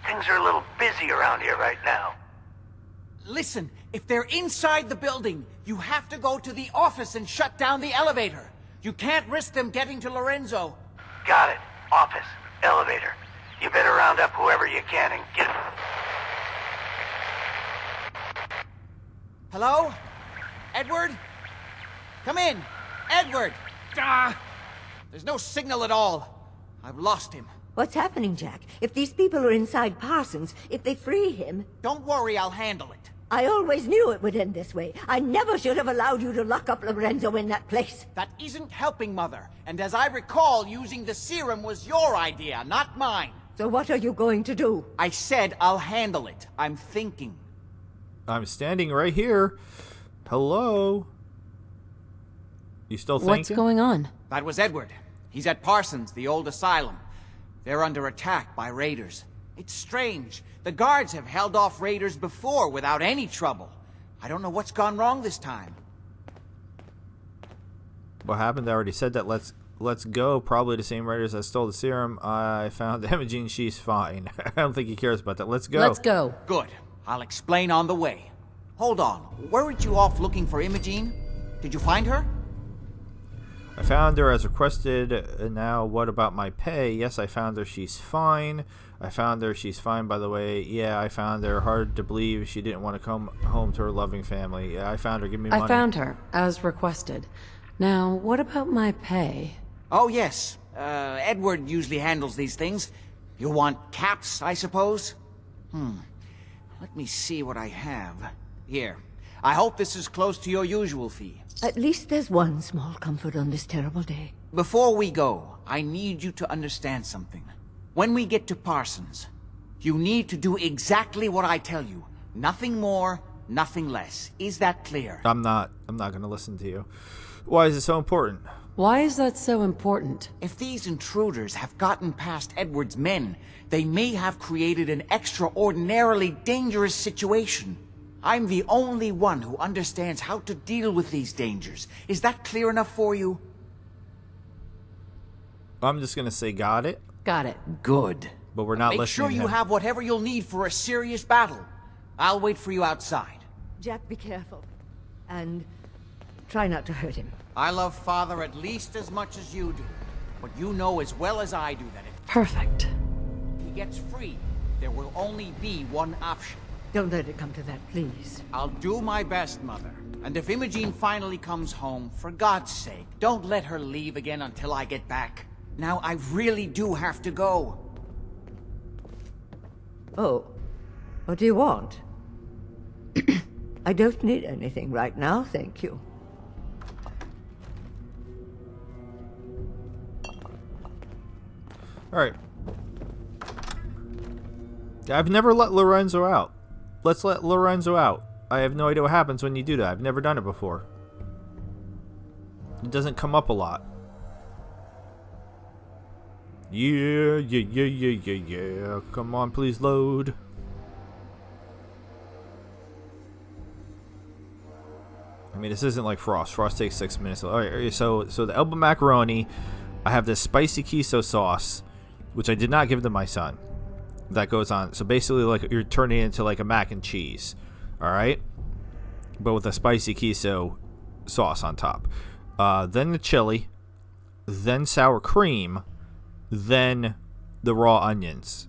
Things are a little busy around here right now. Listen, if they're inside the building, you have to go to the office and shut down the elevator. You can't risk them getting to Lorenzo. Got it. Office. Elevator. You better round up whoever you can and get... Hello? Edward? Come in. Edward! Ah! There's no signal at all. I've lost him. What's happening, Jack? If these people are inside Parsons, if they free him... Don't worry, I'll handle it. I always knew it would end this way. I never should have allowed you to lock up Lorenzo in that place. That isn't helping, Mother. And as I recall, using the serum was your idea, not mine. So what are you going to do? I said I'll handle it. I'm thinking. I'm standing right here. Hello? You still thinking? What's going on? That was Edward. He's at Parsons, the old asylum. They're under attack by raiders. It's strange. The guards have held off raiders before without any trouble. I don't know what's gone wrong this time. What happened? I already said that. Let's go. Probably the same raiders that stole the serum. I found Imogen. She's fine. I don't think he cares about that. Let's go. Let's go. Good. I'll explain on the way. Hold on. Weren't you off looking for Imogen? Did you find her? I found her as requested. Now, what about my pay? Yes, I found her. She's fine. I found her. She's fine, by the way. Yeah, I found her. Hard to believe she didn't want to come home to her loving family. Yeah, I found her. Give me money. I found her, as requested. Now, what about my pay? Oh, yes. Edward usually handles these things. You want caps, I suppose? Let me see what I have. Here. I hope this is close to your usual fee. At least there's one small comfort on this terrible day. Before we go, I need you to understand something. When we get to Parsons, you need to do exactly what I tell you. Nothing more, nothing less. Is that clear? I'm not gonna listen to you. Why is it so important? Why is that so important? If these intruders have gotten past Edward's men, they may have created an extraordinarily dangerous situation. I'm the only one who understands how to deal with these dangers. Is that clear enough for you? I'm just gonna say got it. Got it. Good. But we're not Make listening sure to you him. have whatever you'll need for a serious battle. I'll wait for you outside. Jack, be careful. And try not to hurt him. I love Father at least as much as you do. But you know as well as I do that if Perfect. he gets free, there will only be one option. Don't let it come to that, please. I'll do my best, Mother. And if Imogene finally comes home, for God's sake, don't let her leave again until I get back. Now, I really do have to go. Oh, what do you want? I don't need anything right now, thank you. Alright. I've never let Lorenzo out. Let's let Lorenzo out. I have no idea what happens when you do that. I've never done it before. It doesn't come up a lot. Yeah. Come on, please load. I mean, this isn't like Frost. Frost takes 6 minutes. Alright, so the elbow macaroni. I have this spicy queso sauce, which I did not give to my son. That goes on. So basically, like, you're turning it into like a mac and cheese. Alright? But with a spicy queso sauce on top. Then the chili. Then sour cream. Then the raw onions.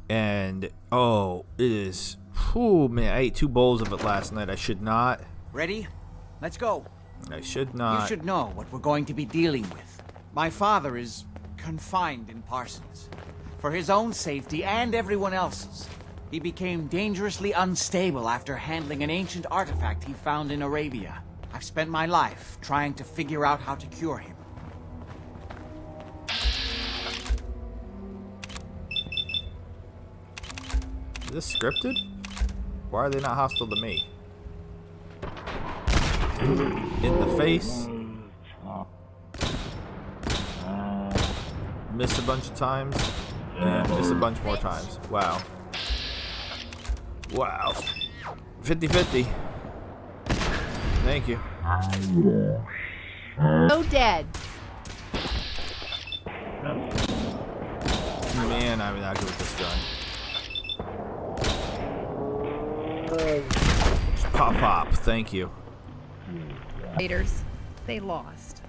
And, oh, it is... Oh, man, I ate 2 bowls of it last night. I should not. Ready? Let's go. I should not. You should know what we're going to be dealing with. My father is confined in Parsons. For his own safety and everyone else's. He became dangerously unstable after handling an ancient artifact he found in Arabia. I've spent my life trying to figure out how to cure him. Is this scripted? Why are they not hostile to me? In the face. Miss a bunch of times. And miss a bunch more times. Wow. Wow. 50-50. Thank you. So dead. Man, I'm not good with this gun. Pop, pop. Thank you. Raiders, they lost.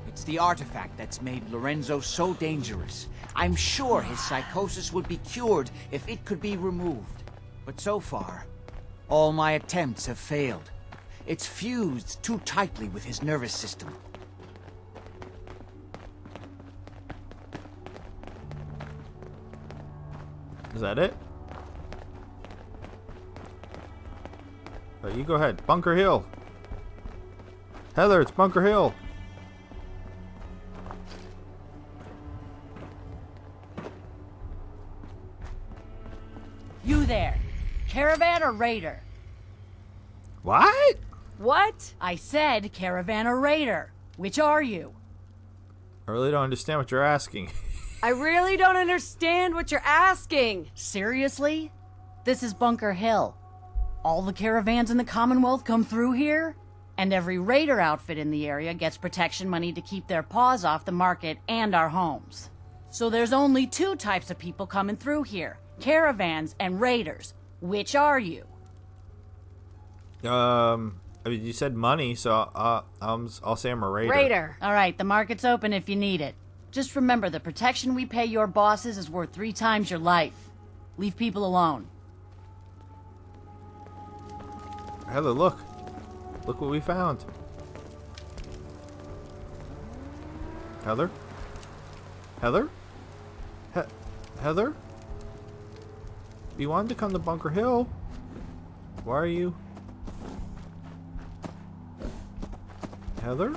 It's the artifact that's made Lorenzo so dangerous. I'm sure his psychosis would be cured if it could be removed. But so far, all my attempts have failed. It's fused too tightly with his nervous system. Is that it? Right, you go ahead. Bunker Hill. Heather, it's Bunker Hill. You there. Caravan or raider? What? What? I said caravan or raider. Which are you? I really don't understand what you're asking. I really don't understand what you're asking. Seriously? This is Bunker Hill. All the caravans in the Commonwealth come through here, and every raider outfit in the area gets protection money to keep their paws off the market and our homes. So there's only 2 types of people coming through here, caravans and raiders. Which are you? I mean, you said money, so I'll say I'm a raider. Raider. All right, the market's open if you need it. Just remember, the protection we pay your bosses is worth 3 times your life. Leave people alone. Heather, look. Look what we found. Heather? Heather? Heather? You wanted to come to Bunker Hill. Why are you? Heather?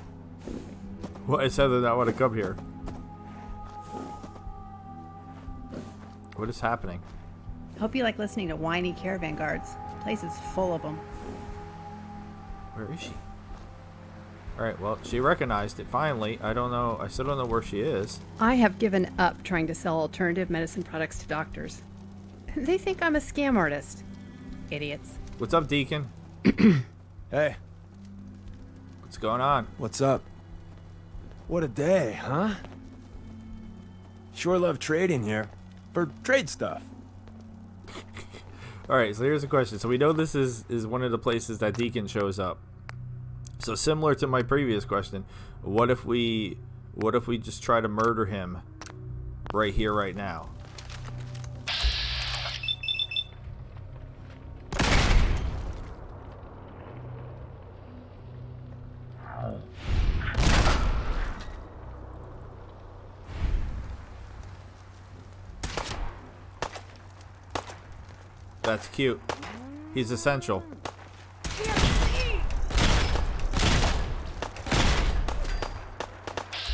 Why does Heather not want to come here? What is happening? Hope you like listening to whiny caravan guards. Place is full of them. Where is she? Alright, well, she recognized it finally. I don't know. I still don't know where she is. I have given up trying to sell alternative medicine products to doctors. They think I'm a scam artist. Idiots. What's up, Deacon? Hey. What's going on? What's up? What a day, huh? Sure love trading here. For trade stuff. Alright, so here's a question. So we know this is one of the places that Deacon shows up. So similar to my previous question, what if we just try to murder him right here, right now? That's cute. He's essential.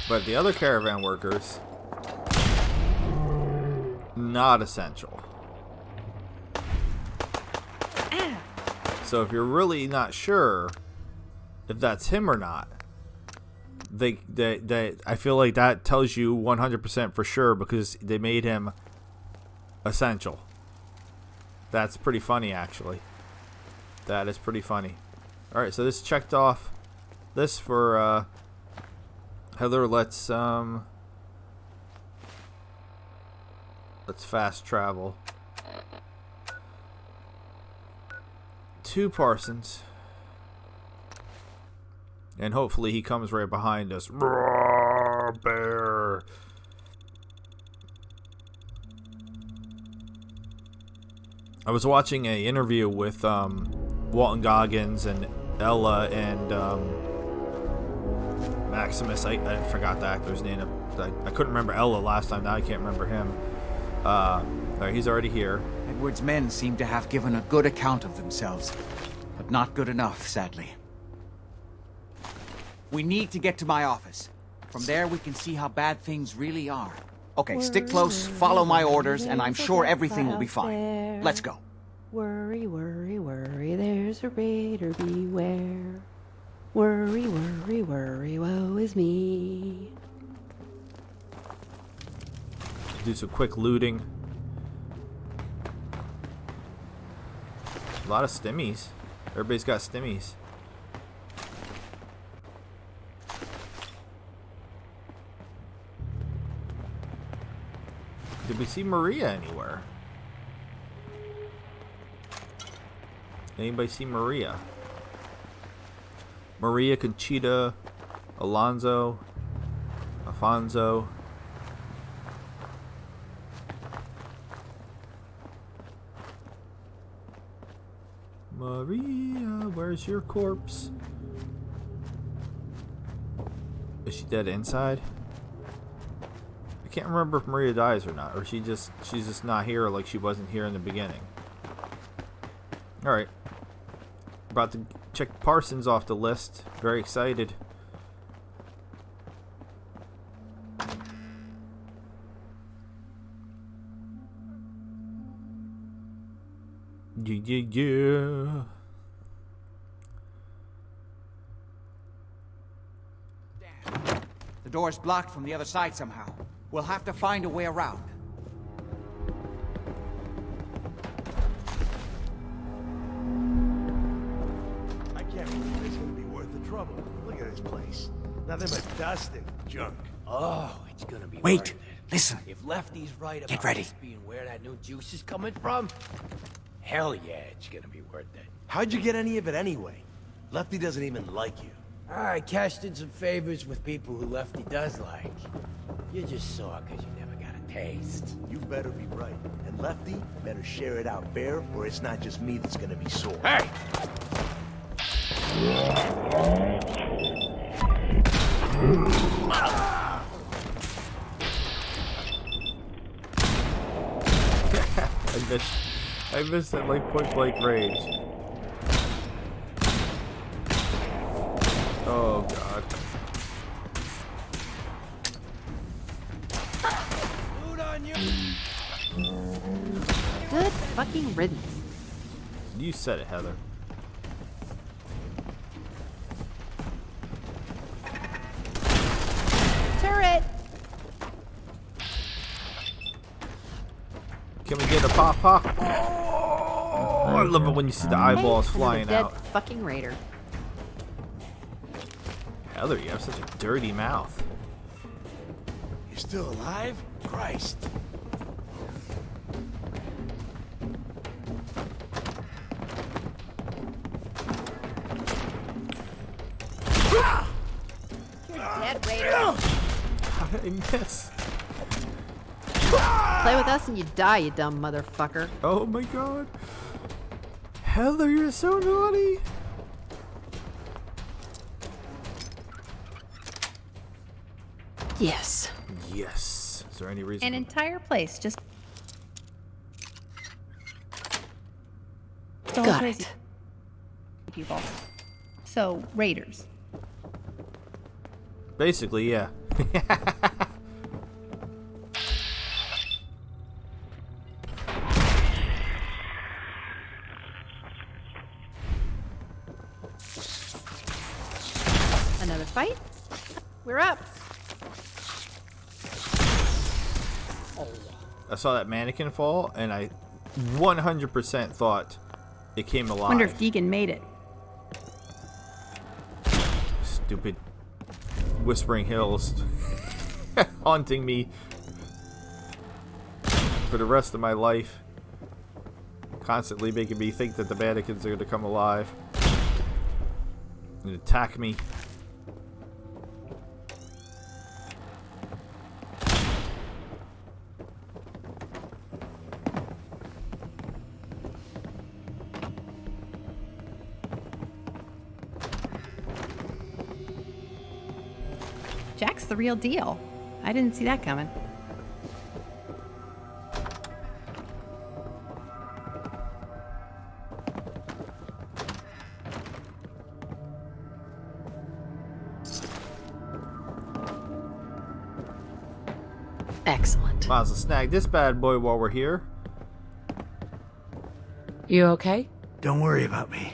But the other caravan workers, not essential. So if you're really not sure if that's him or not, I feel like that tells you 100% for sure because they made him essential. That's pretty funny, actually. That is pretty funny. Alright, so this checked off this for Heather. Let's fast travel to Parsons, and hopefully he comes right behind us. Roar, bear. I was watching an interview with Walton Goggins and Ella and Maximus. I forgot the actor's name. I couldn't remember Ella last time. Now I can't remember him. Alright, he's already here. Edward's men seem to have given a good account of themselves, but not good enough, sadly. We need to get to my office. From there, we can see how bad things really are. Okay, stick close, follow my orders, and I'm sure everything will be fine. Let's go. Worry, worry, worry, there's a raider, beware. Worry, worry, worry, woe is me. Do some quick looting. A lot of stimmies. Everybody's got stimmies. Did we see Maria anywhere? Anybody see Maria? Maria, Conchita, Alfonso. Maria, where's your corpse? Is she dead inside? I can't remember if Maria dies or not, or she's just not here like she wasn't here in the beginning. Alright. About to check Parsons off the list. Very excited. Yeah. The door's blocked from the other side somehow. We'll have to find a way around. I can't believe it's gonna be worth the trouble. Look at this place. Nothing but dust and junk. Oh, it's gonna be Wait, worth it. listen. If Lefty's right Get about ready. this being where that new juice is coming from, hell yeah, it's gonna be worth it. How'd you get any of it anyway? Lefty doesn't even like you. I cashed in some favors with people who Lefty does like. You just saw because you never got a taste. You better be right. And Lefty better share it out fair, or it's not just me that's gonna be sore. Hey! I missed it like point blank range. Oh god. Good fucking riddance. You said it, Heather. Turret! Can we get a pop? Oh, I love it when you see the eyeballs flying dead out. fucking raider. Heather, you have such a dirty mouth. You still alive? Christ. You're dead, raider. How did I miss? Play with us and you die, you dumb motherfucker. Oh my god. Heather, you're so naughty. Yes. Yes. Is there any reason? An entire place just Got it. people. So, raiders. Basically, yeah. Another fight? We're up. I saw that mannequin fall, and I 100% thought it came alive. Wonder if Deegan made it. Stupid Whispering Hills haunting me for the rest of my life, constantly making me think that the mannequins are going to come alive and attack me. Jack's the real deal. I didn't see that coming. Excellent. Might as well snag this bad boy while we're here. You okay? Don't worry about me.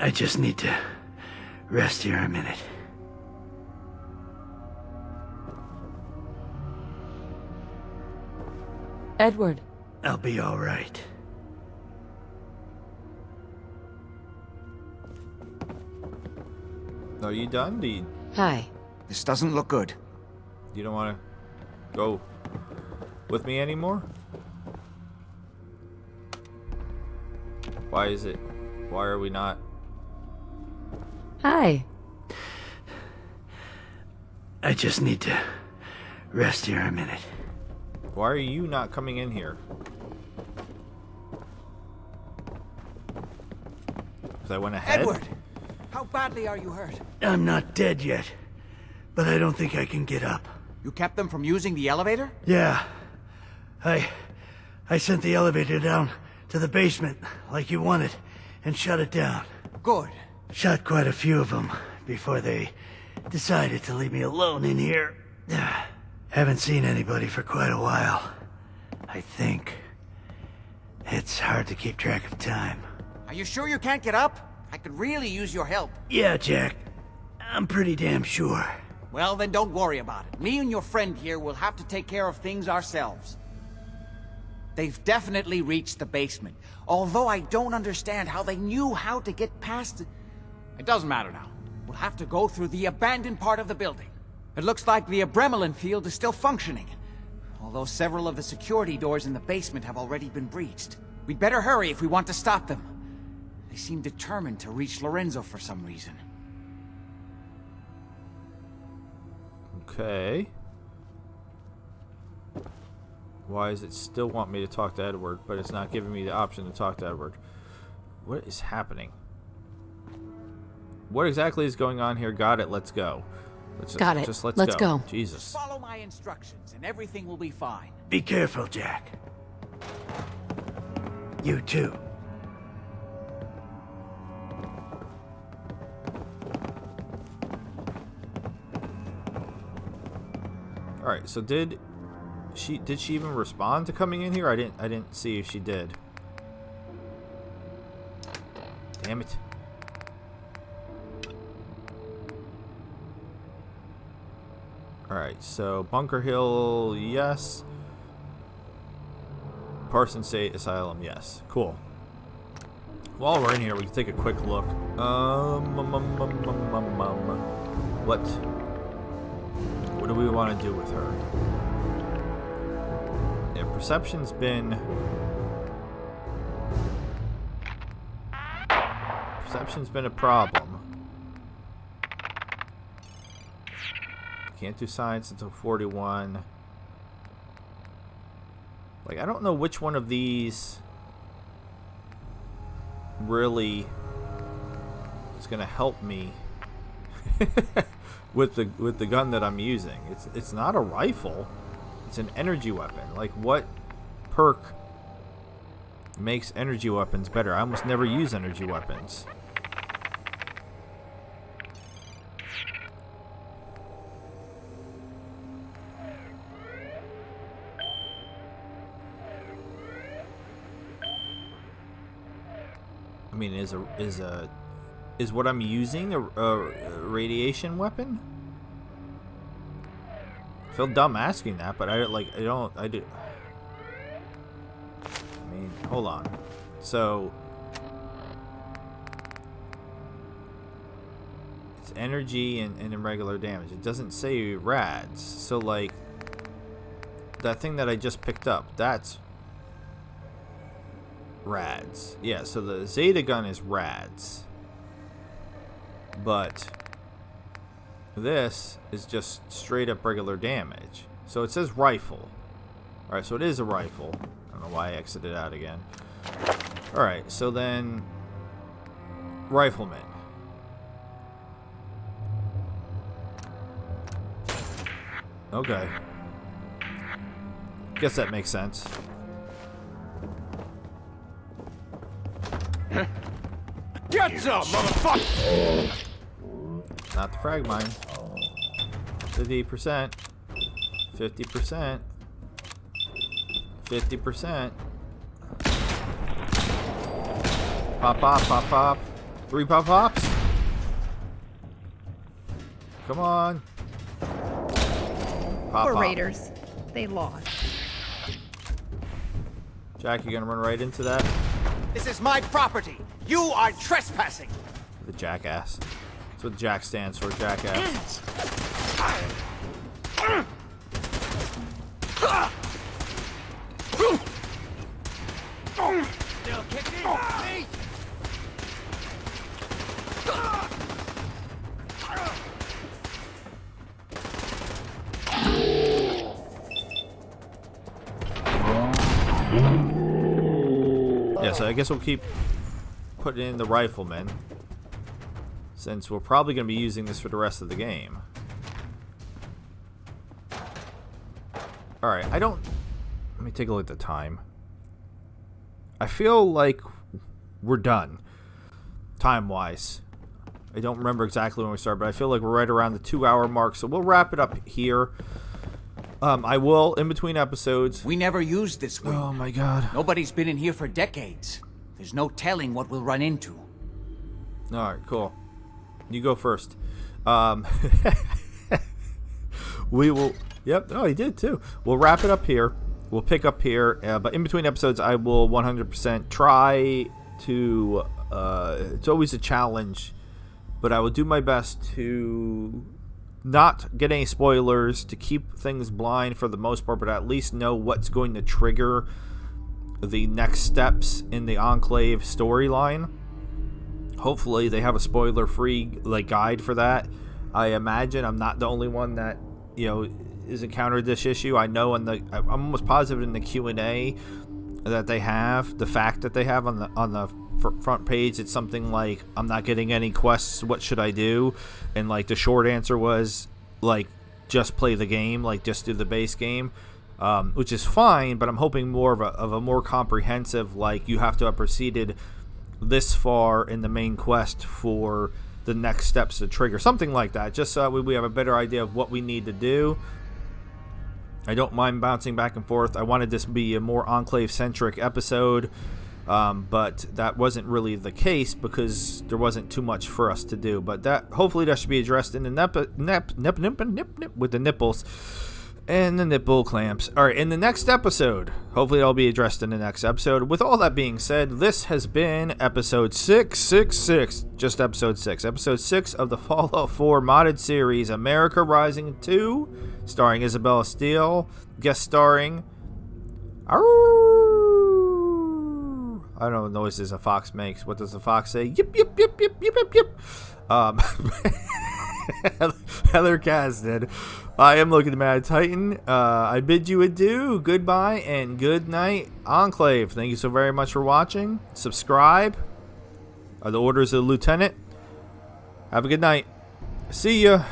I just need to rest here a minute. Edward. I'll be all right. Are you done? Hi. This doesn't look good. You don't want to go with me anymore? Why is it? Why are we not? Hi. I just need to rest here a minute. Why are you not coming in here? Because I went ahead? Edward! How badly are you hurt? I'm not dead yet, but I don't think I can get up. You kept them from using the elevator? Yeah. I sent the elevator down to the basement, like you wanted, and shut it down. Good. Shot quite a few of them before they decided to leave me alone in here. Haven't seen anybody for quite a while. I think. It's hard to keep track of time. Are you sure you can't get up? I could really use your help. Yeah, Jack. I'm pretty damn sure. Well, then don't worry about it. Me and your friend here will have to take care of things ourselves. They've definitely reached the basement. Although I don't understand how they knew how to get past it. It doesn't matter now. We'll have to go through the abandoned part of the building. It looks like the Abremelin field is still functioning. Although several of the security doors in the basement have already been breached. We'd better hurry if we want to stop them. They seem determined to reach Lorenzo for some reason. Okay. Why does it still want me to talk to Edward, but it's not giving me the option to talk to Edward? What is happening? What exactly is going on here? Got it. Let's go. Let's go. Jesus. Just follow my instructions and everything will be fine. Be careful, Jack. You too. All right. So did she even respond to coming in here? I didn't see if she did. Damn it. Alright, so Bunker Hill, yes. Parsons State Asylum, yes. Cool. While we're in here, we can take a quick look. What do we want to do with her? Yeah, perception's been... Perception's been a problem. Can't do science until 41. Like, I don't know which one of these really is gonna help me with the gun that I'm using. It's not a rifle. It's an energy weapon. Like, what perk makes energy weapons better? I almost never use energy weapons. I mean, is what I'm using a radiation weapon? I feel dumb asking that, but I do. I mean, hold on. So it's energy and irregular damage. It doesn't say rads. So like that thing that I just picked up, that's rads. Yeah, so the Zeta gun is rads. But this is just straight up regular damage. So it says rifle. Alright, so it is a rifle. I don't know why I exited out again. Alright, so then rifleman. Okay. Guess that makes sense. Get some, motherfucker! Not the frag mine. 50%. 50%. 50%. Pop, pop, pop, pop. 3 pop pops. Come on. Pop, Poor pop. Raiders. They lost. Jack, you gonna run right into that? This is my property. You are trespassing. The jackass. That's what Jack stands for, jackass. Still kicking? Me? Yeah, so I guess we'll keep putting in the rifleman, since we're probably going to be using this for the rest of the game. Alright, let me take a look at the time. I feel like we're done, time-wise. I don't remember exactly when we started, but I feel like we're right around the 2-hour mark, so we'll wrap it up here. I will, in between episodes. We never used this wing. Oh my god. Nobody's been in here for decades. There's no telling what we'll run into. Alright, cool. You go first. We will... Yep, oh, he did too. We'll wrap it up here. We'll pick up here. But in between episodes, I will 100% try to... it's always a challenge. But I will do my best to not get any spoilers, to keep things blind for the most part, but at least know what's going to trigger the next steps in the Enclave storyline. Hopefully they have a spoiler-free guide for that. I imagine I'm not the only one that has encountered this issue. I know I'm almost positive in the Q&A that they have, the fact that they have on the front page, it's something like, I'm not getting any quests, what should I do? And the short answer was just play the game, just do the base game, which is fine, but I'm hoping more of a more comprehensive, you have to have proceeded this far in the main quest for the next steps to trigger, something like that, just so we have a better idea of what we need to do. I don't mind bouncing back and forth. I wanted this to be a more Enclave-centric episode, but that wasn't really the case because there wasn't too much for us to do. But that hopefully that should be addressed in the with the nipples and the nipple clamps. All right, in the next episode, hopefully that'll be addressed in the next episode. With all that being said, this has been episode 666, just episode 6. Episode 6 of the Fallout 4 modded series, America Rising 2, starring Isabella Steele, guest starring... I don't know what noises a fox makes. What does the fox say? Yip, yip, yip, yip, yip, yip, yip. Heather Kasdan. I am Logan the Mad Titan. I bid you adieu, goodbye, and good night, Enclave. Thank you so very much for watching. Subscribe. Are the orders of the lieutenant. Have a good night. See ya.